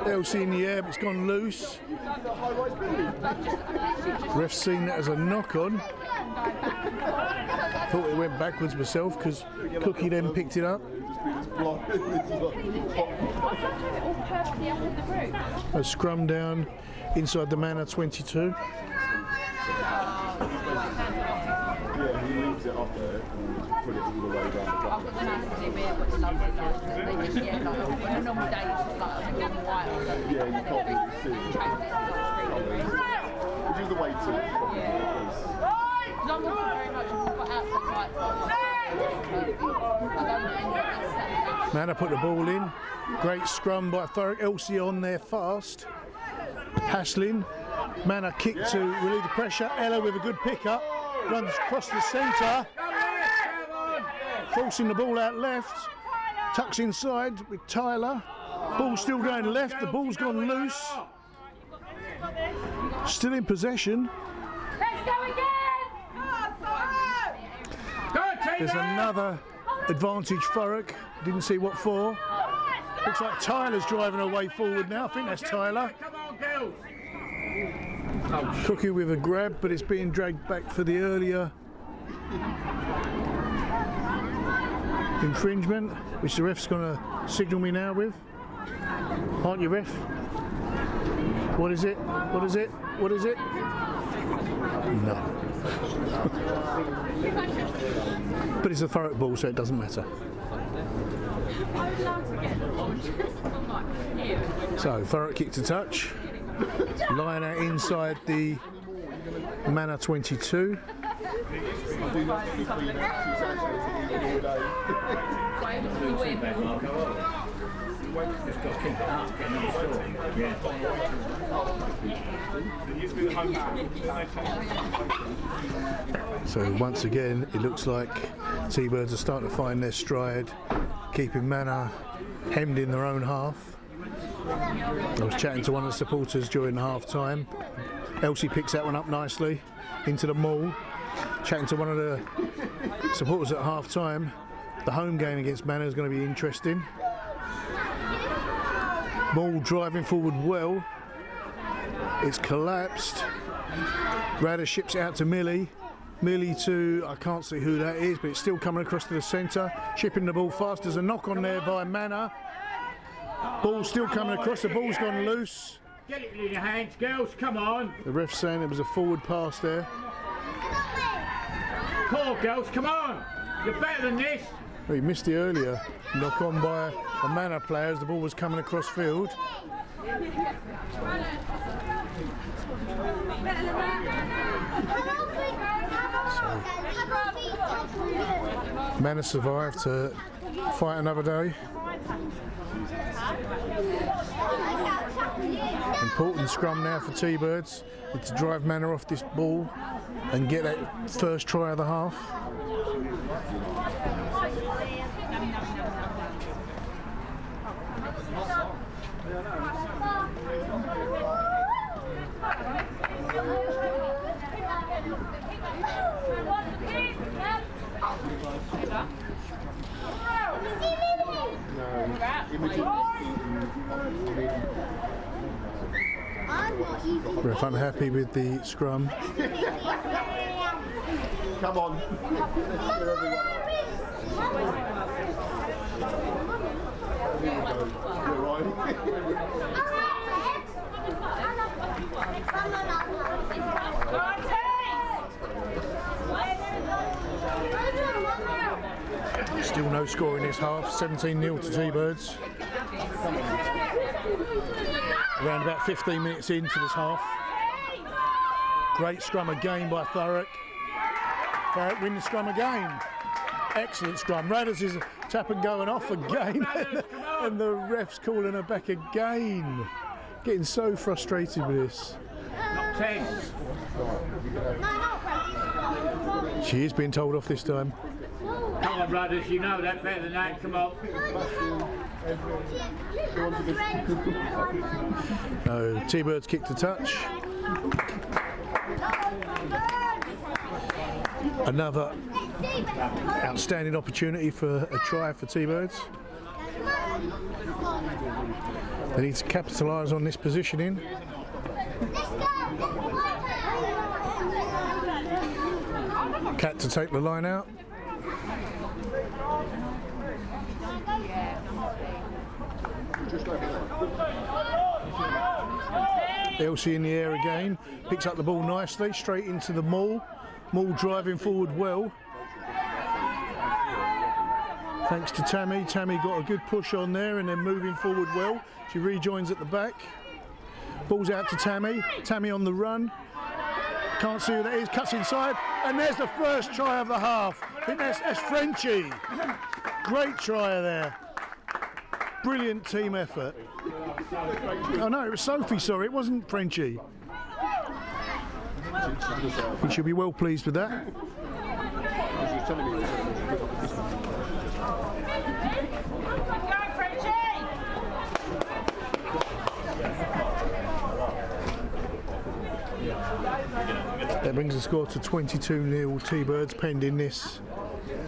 Elsie in the air, but it's gone loose. Ref's seen that as a knock-on. Thought it went backwards myself because Cookie then picked it up. A scrum down inside the Manor 22. Yeah, he leaves it up there and put it all the way down the back. Yeah, you can't really see. Which is the way to. Manor put the ball in. Great scrum by Thurrock. Elsie on there fast. Haslin. Manor kick to relieve the pressure. Ella with a good pick-up. Runs across the centre. Forcing the ball out left. Tucks inside with Tyler. Ball still going left. The ball's gone loose. Still in possession. Let's go again! There's another advantage Thurrock. Didn't see what for. Looks like Tyler's driving her way forward now. I think that's Tyler. Come on, girls. Cookie with a grab, but it's being dragged back for the earlier infringement, which the ref's going to signal me now with. Aren't you, ref? What is it? What is it? What is it? No. But it's a Thurrock ball, so it doesn't matter. So, Thurrock kick to touch. Line out inside the Manor 22. So once again, it looks like T-birds are starting to find their stride, keeping Manor hemmed in their own half. I was chatting to one of the supporters during half time. Elsie picks that one up nicely into the maul. Chatting to one of the supporters at half time. The home game against Manor is going to be interesting. Maul driving forward well. It's collapsed. Radder ships it out to Millie. Millie to, I can't see who that is, but it's still coming across to the centre. Chipping the ball fast. There's a knock on there by Manor. Ball still coming across. The ball's gone loose. Get it in your hands, girls, come on. The ref's saying it was a forward pass there. Come on, girls, come on. You're better than this. Well, he missed the earlier knock on by a Manor player as the ball was coming across field. Manor survived to fight another day. Important scrum now for T-Birds. It's to drive Manor off this ball and get that first try of the half. Ref unhappy with the scrum. Come on. Still no score in this half, 17-0 to T-Birds. Around about 15 minutes into this half. Great scrum again by Thurrock. Thurrock win the scrum again. Excellent scrum. Radders is tap and going off again. And the ref's calling her back again. Getting so frustrated with this. Not 10. She is being told off this time. Come on, brothers, you know that better than that. Come on. No, T-Birds kicked the touch. Another outstanding opportunity for a try for T-Birds. They need to capitalise on this positioning. Cat to take the line out. Elsie in the air again, picks up the ball nicely, straight into the Maul. Maul driving forward well. Thanks to Tammy. Tammy got a good push on there and then moving forward well. She rejoins at the back. Ball's out to Tammy. Tammy on the run. Can't see who that is, cuts inside, and there's the first try of the half. I think that's Frenchie. Great try there. Brilliant team effort. Oh no, it was Sophie, sorry, it wasn't Frenchie. He should be well pleased with that. That brings the score to 22-0 T-Birds pending this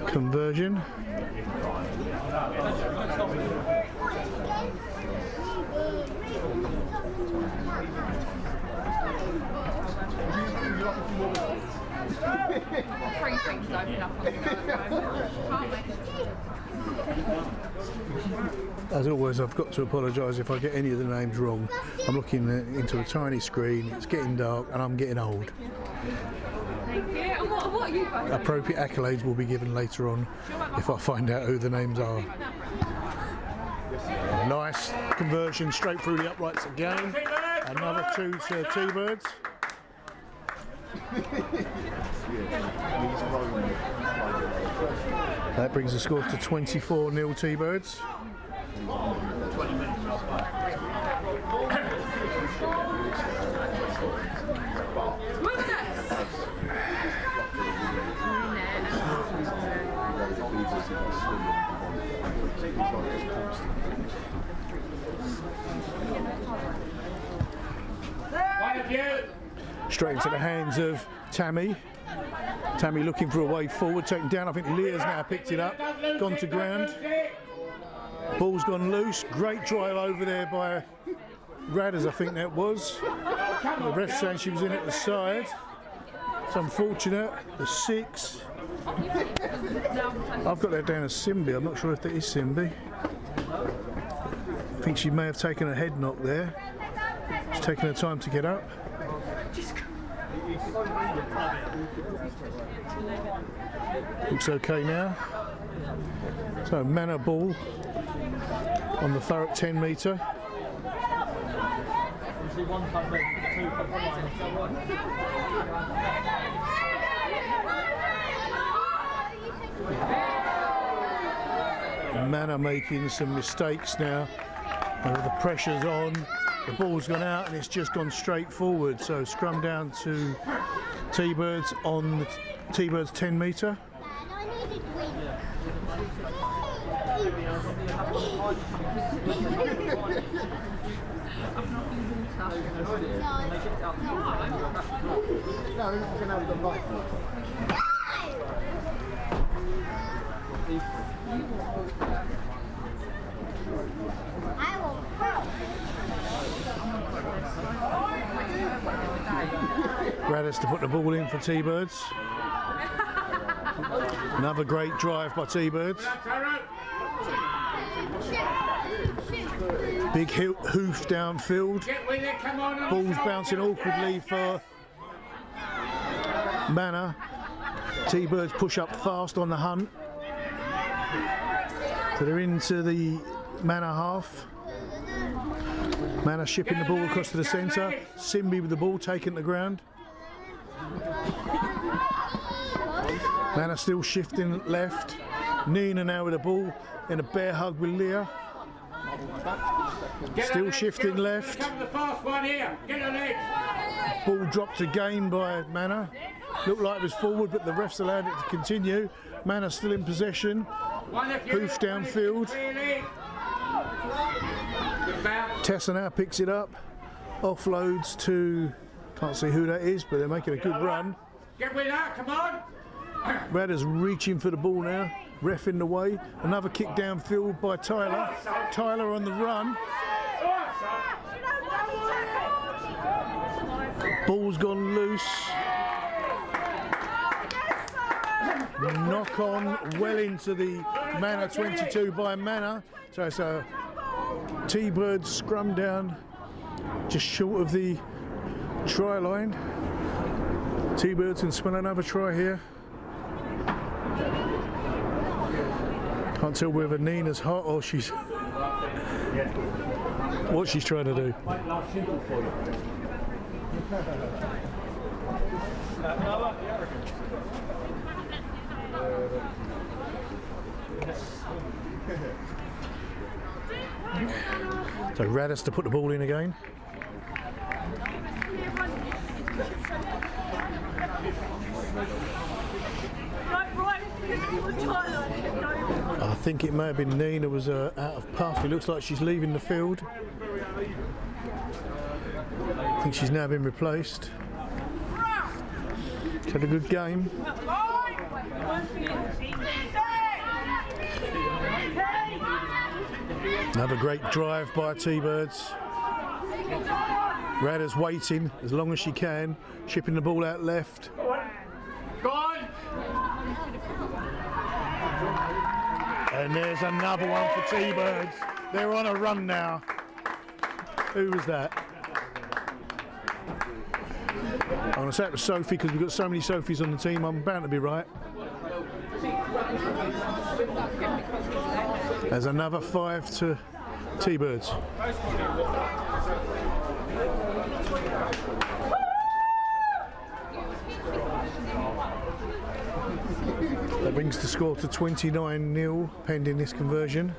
conversion. Three things open up on the go, can't we? As always, I've got to apologise if I get any of the names wrong. I'm looking into a tiny screen, it's getting dark and I'm getting old. Thank you. And what are you guys? Appropriate accolades will be given later on if I find out who the names are. Nice conversion straight through the uprights again. Another two to T-Birds. That brings the score to 24-0 T-Birds. Straight into the hands of Tammy. Tammy looking for a way forward, taken down. I think Leah's now picked it up, gone to ground. Ball's gone loose. Great drive over there by Radders, I think that was. The ref saying she was in at the side. It's unfortunate. The 6. I've got that down as Simbi. I'm not sure if that is Simbi. I think she may have taken a head knock there. She's taking her time to get up. Looks okay now. So Manor ball on the Thurrock 10 metre. Manor making some mistakes now. The pressure's on, the ball's gone out and it's just gone straight forward. So scrum down to T-Birds on the T-Birds 10 metre. Radis to put the ball in for T-Birds. Another great drive by T-Birds. Big hoof downfield. Ball's bouncing awkwardly for Manor. T-Birds push up fast on the hunt. So they're into the Manor half. Manor shipping the ball across to the centre. Simbi with the ball taken to the ground. Manor still shifting left. Nina now with the ball in a bear hug with Leah. Still shifting left. Ball dropped again by Manor. Looked like it was forward, but the refs allowed it to continue. Manor still in possession. Hoof downfield. Tessa now picks it up. Offloads to, can't see who that is, but they're making a good run. Get with that, come on! Radder's reaching for the ball now. Ref in the way. Another kick downfield by Tyler. Tyler on the run. Ball's gone loose. Knock on well into the Manor 22 by Manor. So it's a T-Bird scrum down just short of the try line. T-Birds can spin another try here. Can't tell whether Nina's hot or she's what she's trying to do. So Radis to put the ball in again. I think it may have been Nina was out of puff. It looks like she's leaving the field. I think she's now been replaced. She's had a good game. Another great drive by T-Birds. Radder's waiting as long as she can, chipping the ball out left. And there's another one for T-Birds. They're on a run now. Who was that? I'm going to say it was Sophie because we've got so many Sophies on the team. I'm bound to be right. There's another 5 to T-Birds. That brings the score to 29-0 pending this conversion.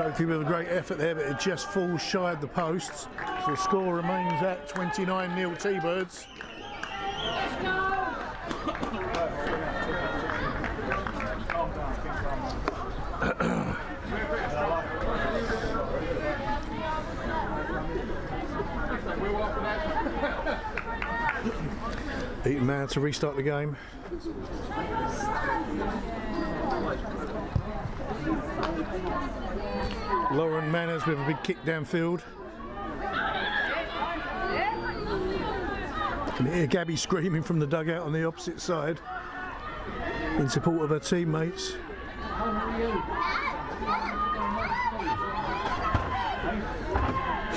Sophie with a great effort there, but it just falls shy of the posts. So the score remains at 29-0 T-Birds. Eton Manor to restart the game. Lauren Manners with a big kick downfield. You can hear Gabby screaming from the dugout on the opposite side in support of her teammates.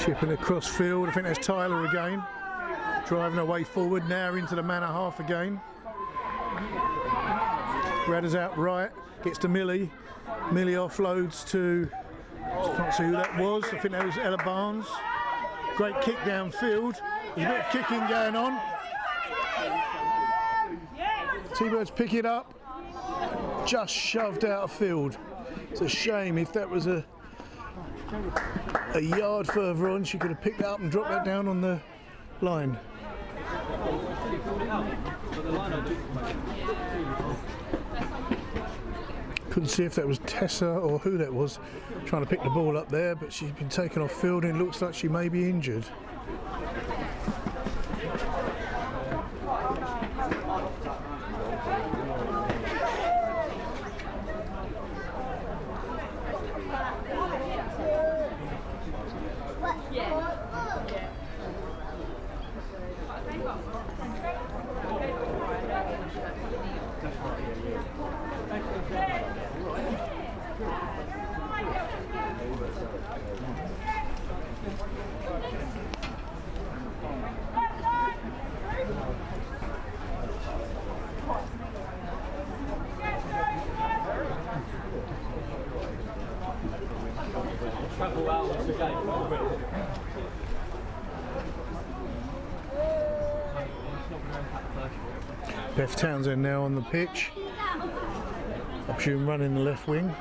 Shipping across field, I think that's Tyler again. Driving her way forward, now into the Manor half again. Radders out right, gets to Millie. Millie offloads to, can't see who that was, I think that was Ella Barnes. Great kick downfield, there's a bit of kicking going on. T-Birds pick it up, just shoved out of field. It's a shame. If that was a yard further on, she could have picked it up and dropped that down on the line. Couldn't see if that was Tessa or who that was trying to pick the ball up there, but she's been taken off field and it looks like she may be injured. Beth Townsend now on the pitch. I presume running the left wing.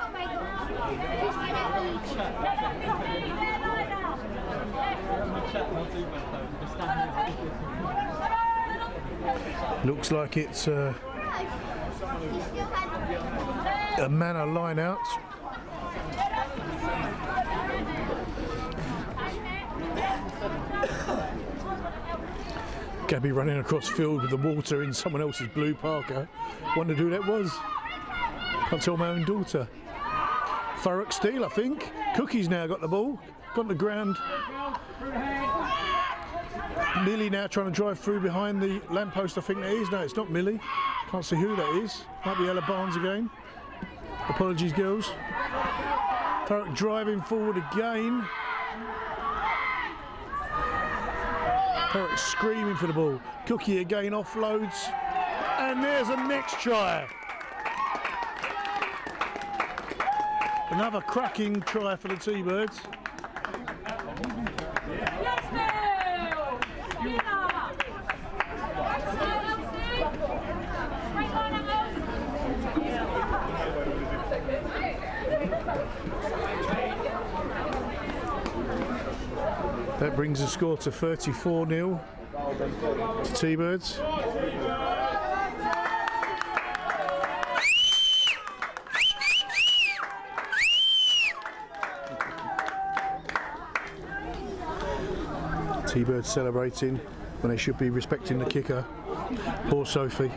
Looks like it's a Manor line out. Gabby running across field with the water in someone else's blue parka. Wondered who that was. Can't tell my own daughter. Thurrock steal, I think. Cookie's now got the ball. Got the ground. Millie now trying to drive through behind the lamppost, I think that is. No, it's not Millie. Can't see who that is. Might be Ella Barnes again. Apologies, girls. Thurrock driving forward again. Thurrock screaming for the ball. Cookie again offloads. And there's a next try. Another cracking try for the T-Birds. That brings the score to 34-0 to T-Birds. T-Birds celebrating when they should be respecting the kicker. Poor Sophie.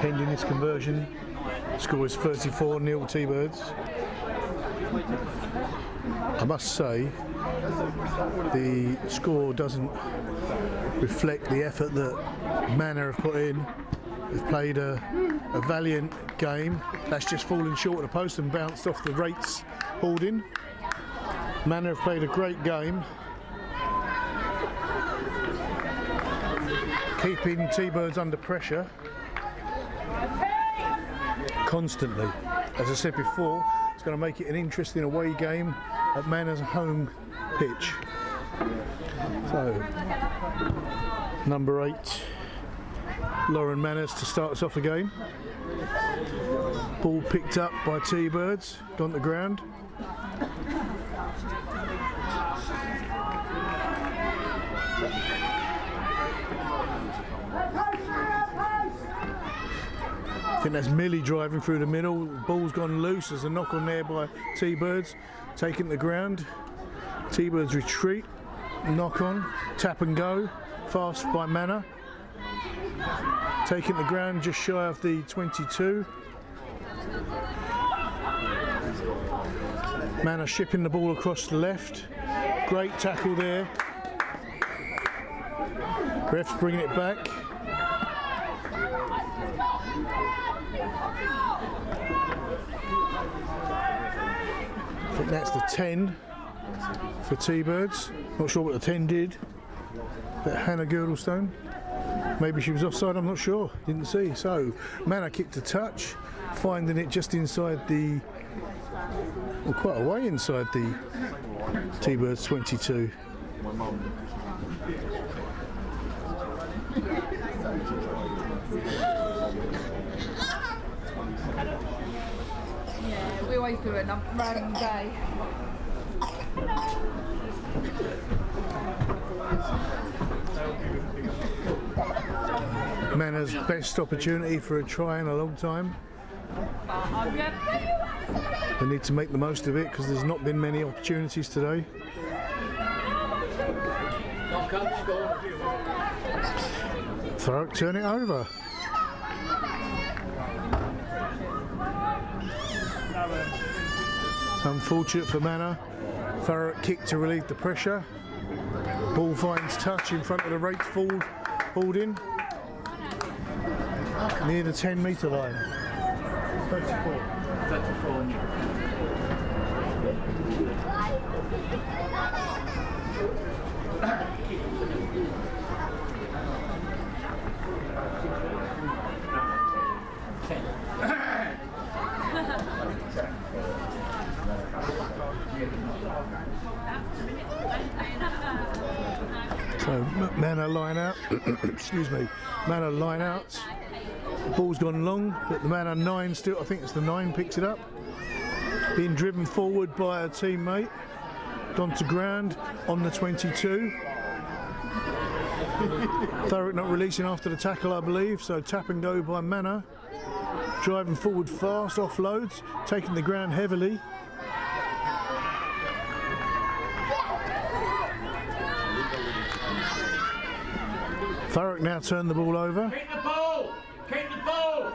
Pending this conversion, score is 34-0 T-Birds. I must say, the score doesn't reflect the effort that Manor have put in. They've played a valiant game. That's just fallen short of the post and bounced off the Rates holding. Manor have played a great game, keeping T-Birds under pressure constantly. As I said before, it's going to make it an interesting away game at Manor's home pitch. So, number 8, Lauren Manners to start us off again. Ball picked up by T-Birds, gone to ground. I think that's Millie driving through the middle. Ball's gone loose. There's a knock on there by T-Birds, taking the ground. T-Birds retreat, knock on, tap and go, fast by Manor. Taking the ground just shy of the 22. Manor shipping the ball across the left. Great tackle there. Ref's bringing it back. I think that's the 10 for T-Birds. Not sure what the 10 did. But Hannah Girdlestone. Maybe she was offside, I'm not sure. Didn't see. So, Manor kicked a touch, finding it just inside the, well, quite a way inside the T-Birds 22. Yeah, we always do it on a random day. Manor's best opportunity for a try in a long time. They need to make the most of it because there's not been many opportunities today. Thurrock turn it over. Unfortunate for Manor. Thurrock kick to relieve the pressure. Ball finds touch in front of the rates pulled in. Near the 10-metre line. 34. 34. So Manor line out. Excuse me. Manor line out. Ball's gone long, but the Manor 9 still. I think it's the 9 picks it up. Being driven forward by a teammate. Gone to ground on the 22. Thurrock not releasing after the tackle, I believe. So tap and go by Manor. Driving forward fast, offloads, taking the ground heavily. Thurrock now turned the ball over. Keep the ball! Keep the ball!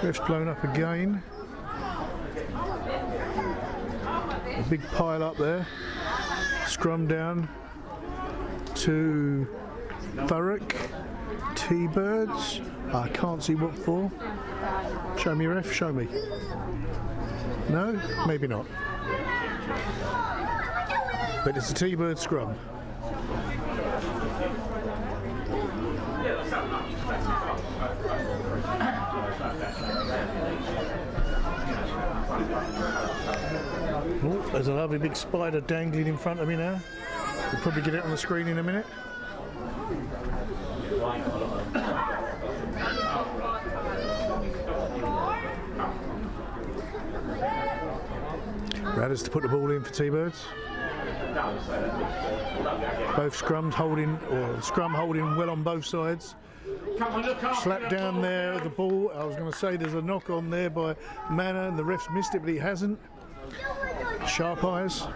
Ref's blown up again. A big pile up there. Scrum down to Thurrock. T-Birds. I can't see what for. Show me, ref, show me. No? Maybe not. But it's a T-Bird scrum. Oh, there's a lovely big spider dangling in front of me now. We'll probably get it on the screen in a minute. Radders to put the ball in for T-Birds. Both scrums holding, or scrum holding well on both sides. Slap down there the ball. I was going to say there's a knock on there by Manor and the ref's missed it, but he hasn't. Sharp eyes.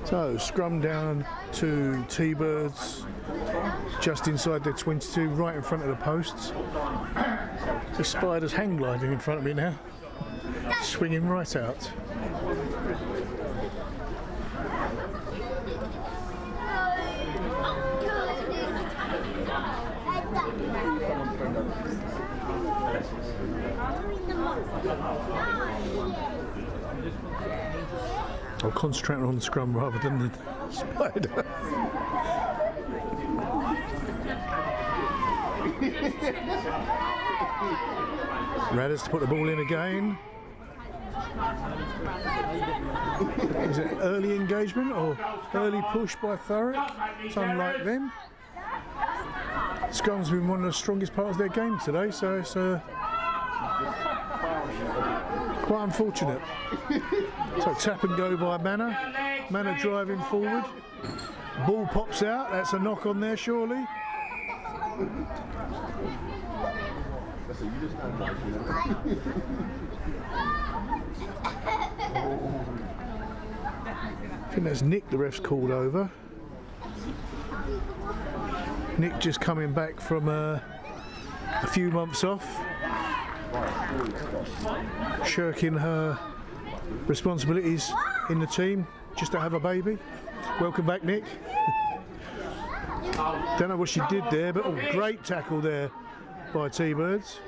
So scrum down to T-Birds just inside their 22, right in front of the posts. The spider's hang gliding in front of me now, swinging right out. I'll concentrate on the scrum rather than the spider. Radders to put the ball in again. Is it early engagement or early push by Thurrock? It's unlike them. Scum's been one of the strongest parts of their game today, so it's quite unfortunate. So tap and go by Manor. Manor driving forward. Ball pops out. That's a knock on there, surely. I think that's Nick the ref's called over. Nick just coming back from a few months off, shirking her responsibilities in the team just to have a baby. Welcome back, Nick. Don't know what she did there, but oh, great tackle there by T-Birds.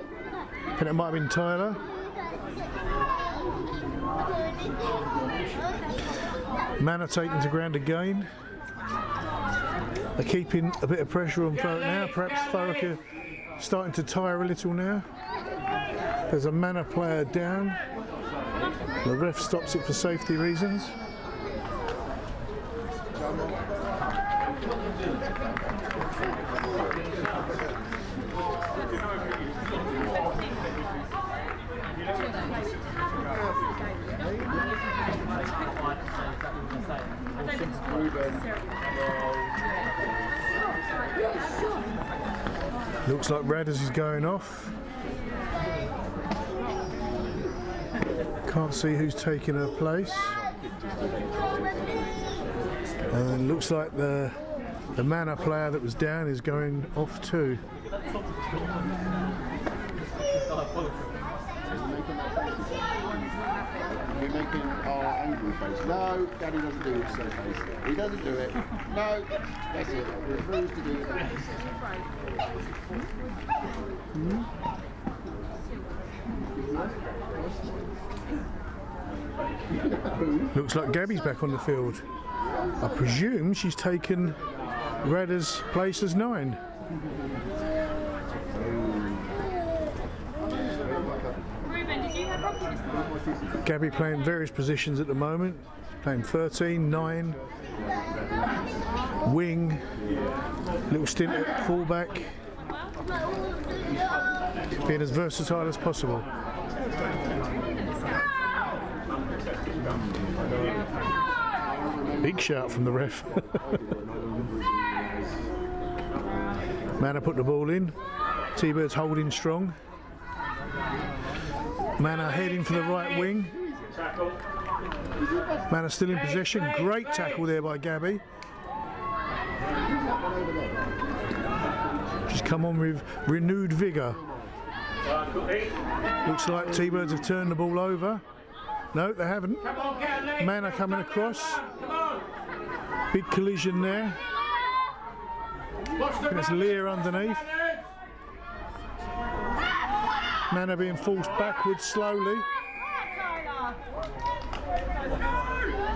I think it might have been Tyler. Manor taken to ground again. They're keeping a bit of pressure on Thurrock now. Perhaps Thurrock are starting to tire a little now. There's a Manor player down. The ref stops it for safety reasons. Looks like Radders is going off. Can't see who's taking her place. And looks like the Manor player that was down is going off too. You're making our angry face. No, Daddy doesn't do it, so face. He doesn't do it. No, that's it. He refused to do it. Looks like Gabby's back on the field. I presume she's taken Radders' place as 9. Gabby playing various positions at the moment. Playing 13, 9, wing, little stint at fullback. Being as versatile as possible. Big shout from the ref. Manor put the ball in. T-Birds holding strong. Manor heading for the right wing. Manor still in possession. Great tackle there by Gabby. She's come on with renewed vigour. Looks like T-Birds have turned the ball over. No, they haven't. Manor coming across. Big collision there. There's Lear underneath. Manor being forced backwards slowly.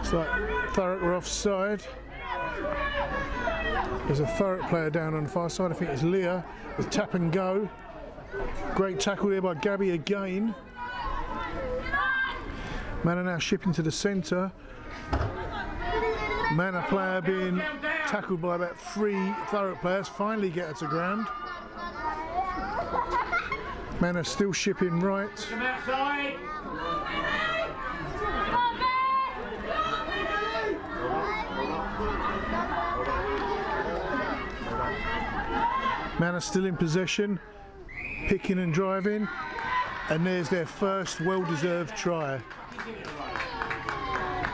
It's like Thurrock were offside. There's a Thurrock player down on the far side. I think it's Lear. There's tap and go. Great tackle there by Gabby again. Manor now shipping to the centre. Manor player being tackled by about 3 Thurrock players. Finally get her to ground. Manor still shipping right. Manor still in possession, picking and driving, and there's their first well-deserved try.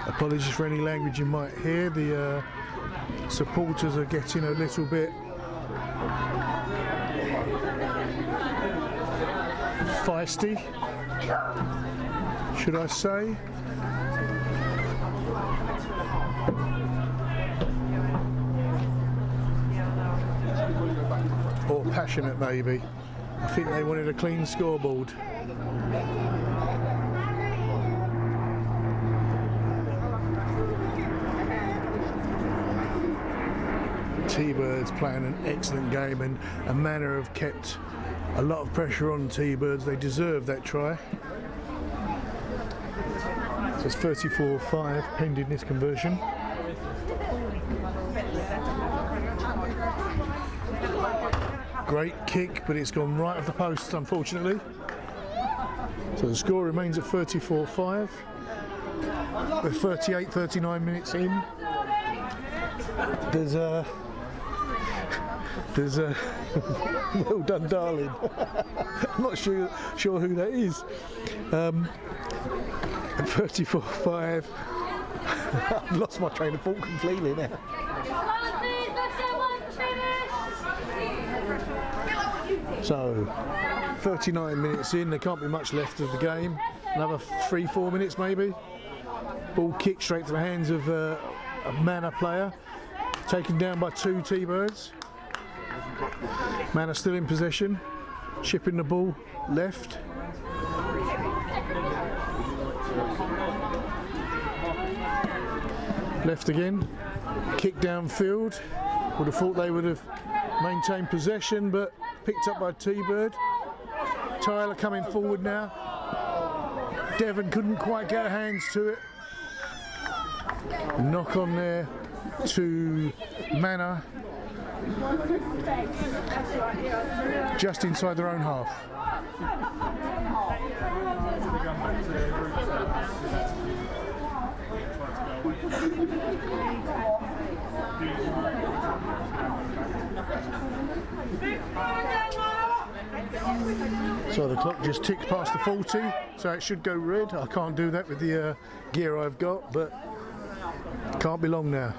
Apologies for any language you might hear. The supporters are getting a little bit feisty, should I say. Or passionate, maybe. I think they wanted a clean scoreboard. T-Birds playing an excellent game, and Manor have kept a lot of pressure on T-Birds. They deserve that try. So it's 34-5 pending this conversion. Great kick, but it's gone right off the post, unfortunately. So the score remains at 34-5. We're 39 minutes in. There's a well done, darling. I'm not sure who that is. 34-5. I've lost my train of thought completely now. So 39 minutes in, there can't be much left of the game. Another 3-4 minutes maybe. Ball kicked straight to the hands of a Manor player, taken down by 2 T-Birds. Manor still in possession, chipping the ball left. Left again, kick downfield. Would have thought they would have maintained possession, but picked up by T-Bird. Tyler coming forward now. Devon couldn't quite get her hands to it. Knock on there to Manor. Just inside their own half. So the clock just ticked past the 40, so it should go red. I can't do that with the gear I've got, but can't be long now.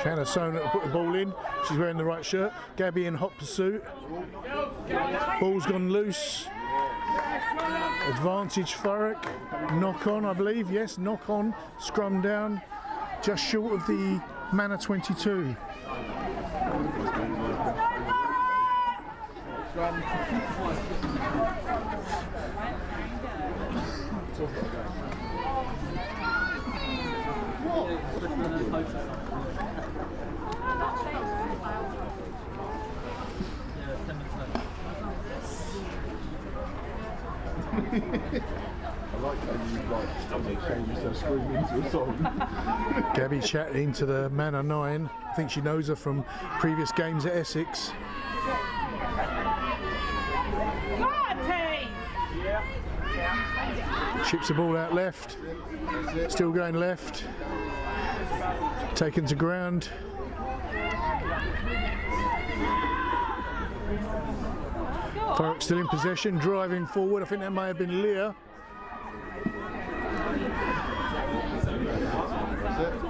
Shanna Sona to put the ball in. She's wearing the right shirt. Gabby in hot pursuit. Ball's gone loose. Advantage Thurrock. Knock on, I believe. Yes, knock on. Scrum down. Just short of the Manor 22. I like how you change yourself scream into a song. Gabby chatting to the Manor 9. I think she knows her from previous games at Essex. Chips the ball out left. Still going left. Taken to ground. Thurrock still in possession, driving forward. I think that may have been Leah.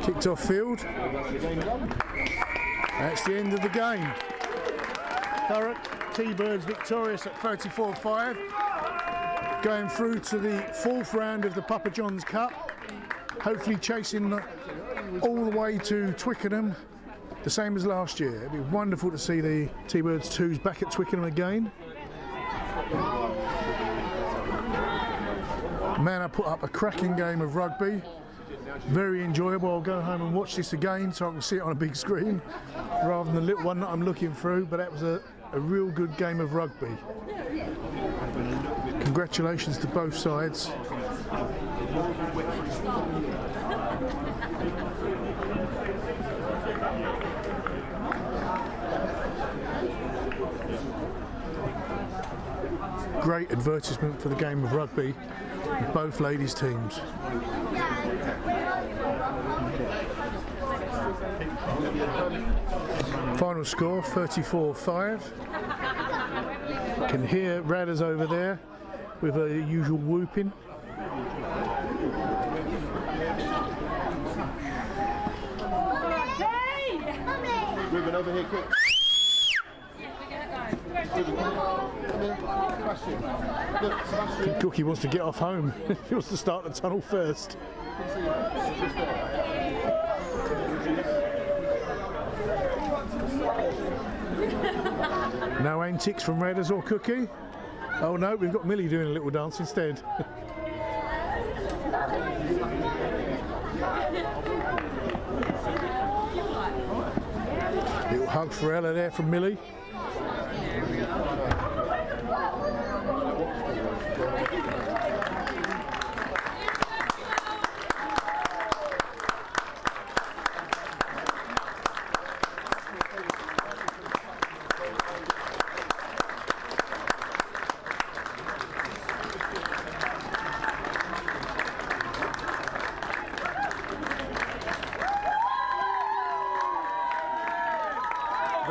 Kicked off field. That's the end of the game. Thurrock T-Birds victorious at 34-5. Going through to the 4th round of the Papa John's Cup. Hopefully chasing all the way to Twickenham, the same as last year. It'd be wonderful to see the T-Birds 2s back at Twickenham again. Manor put up a cracking game of rugby. Very enjoyable. I'll go home and watch this again so I can see it on a big screen rather than the little one that I'm looking through, but that was a real good game of rugby. Congratulations to both sides. Great advertisement for the game of rugby with both ladies' teams. Final score 34-5. Can hear Radders over there with her usual whooping. Moving over here quick. I think Cookie wants to get off home. He wants to start the tunnel first. No antics from Raiders or Cookie. Oh no, we've got Millie doing a little dance instead. Little hug for Ella there from Millie.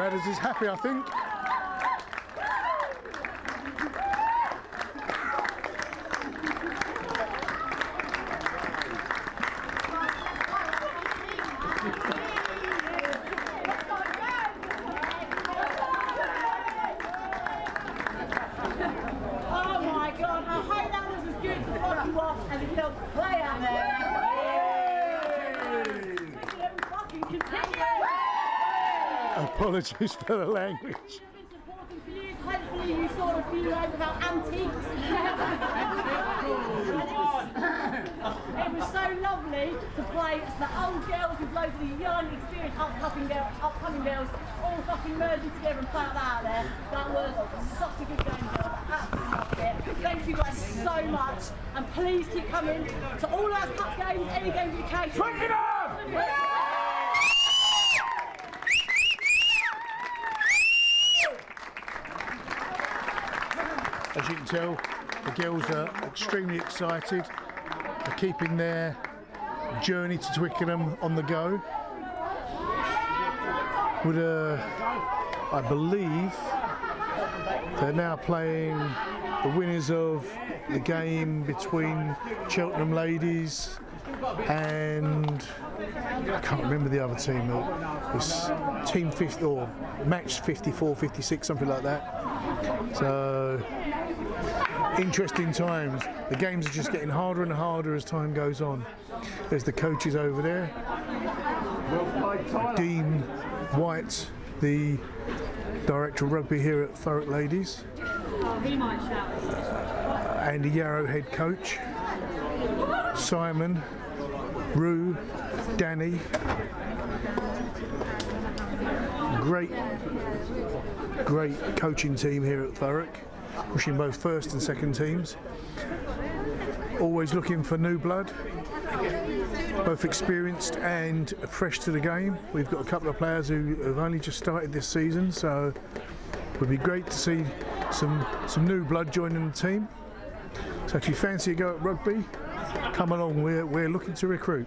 Radders is happy, I think. Oh my God, I hope that was as good for what you watched as it felt to play out there. Fucking continue! Apologies for the language. Hopefully you saw a few of our antiques. It was so lovely to play as the old girls with loads of the young, experienced upcoming girls all fucking merging together and play out there. That was such a good game, girls. I absolutely loved it. Thank you guys so much, and please keep coming to all our cup games, any games you can. As you can tell, the girls are extremely excited. They're keeping their journey to Twickenham on the go. With I believe they're now playing the winners of the game between Cheltenham ladies and I can't remember the other team. It was team 50 or match 54, 56, something like that. So interesting times. The games are just getting harder and harder as time goes on. There's the coaches over there. Dean White, the director of rugby here at Thurrock Ladies. Andy Yarrow, head coach. Simon, Rue, Danny. Great coaching team here at Thurrock, pushing both first and second teams. Always looking for new blood, both experienced and fresh to the game. We've got a couple of players who have only just started this season, so it would be great to see some new blood joining the team. So if you fancy a go at rugby, come along, we're looking to recruit.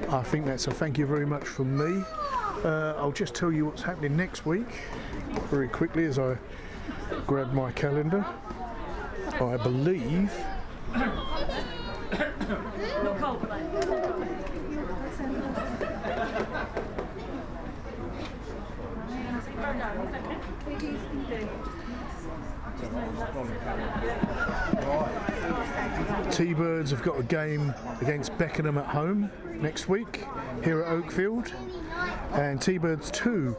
I think that's a thank you very much from me. I'll just tell you what's happening next week very quickly as I grab my calendar. I believe T-Birds have got a game against Beckenham at home next week here at Oakfield, and T-Birds 2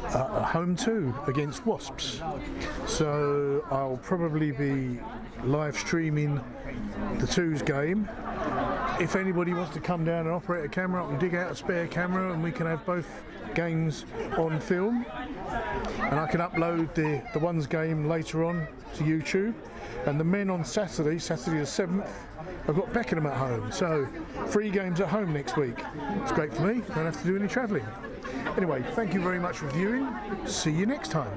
home 2 against Wasps. So I'll probably be live streaming the twos game. If anybody wants to come down and operate a camera, I can dig out a spare camera and we can have both games on film, and I can upload the ones game later on to YouTube. And the men on Saturday the 7th, I've got Beckenham at home, so 3 games at home next week. It's great for me, don't have to do any travelling. Anyway, thank you very much for viewing. See you next time.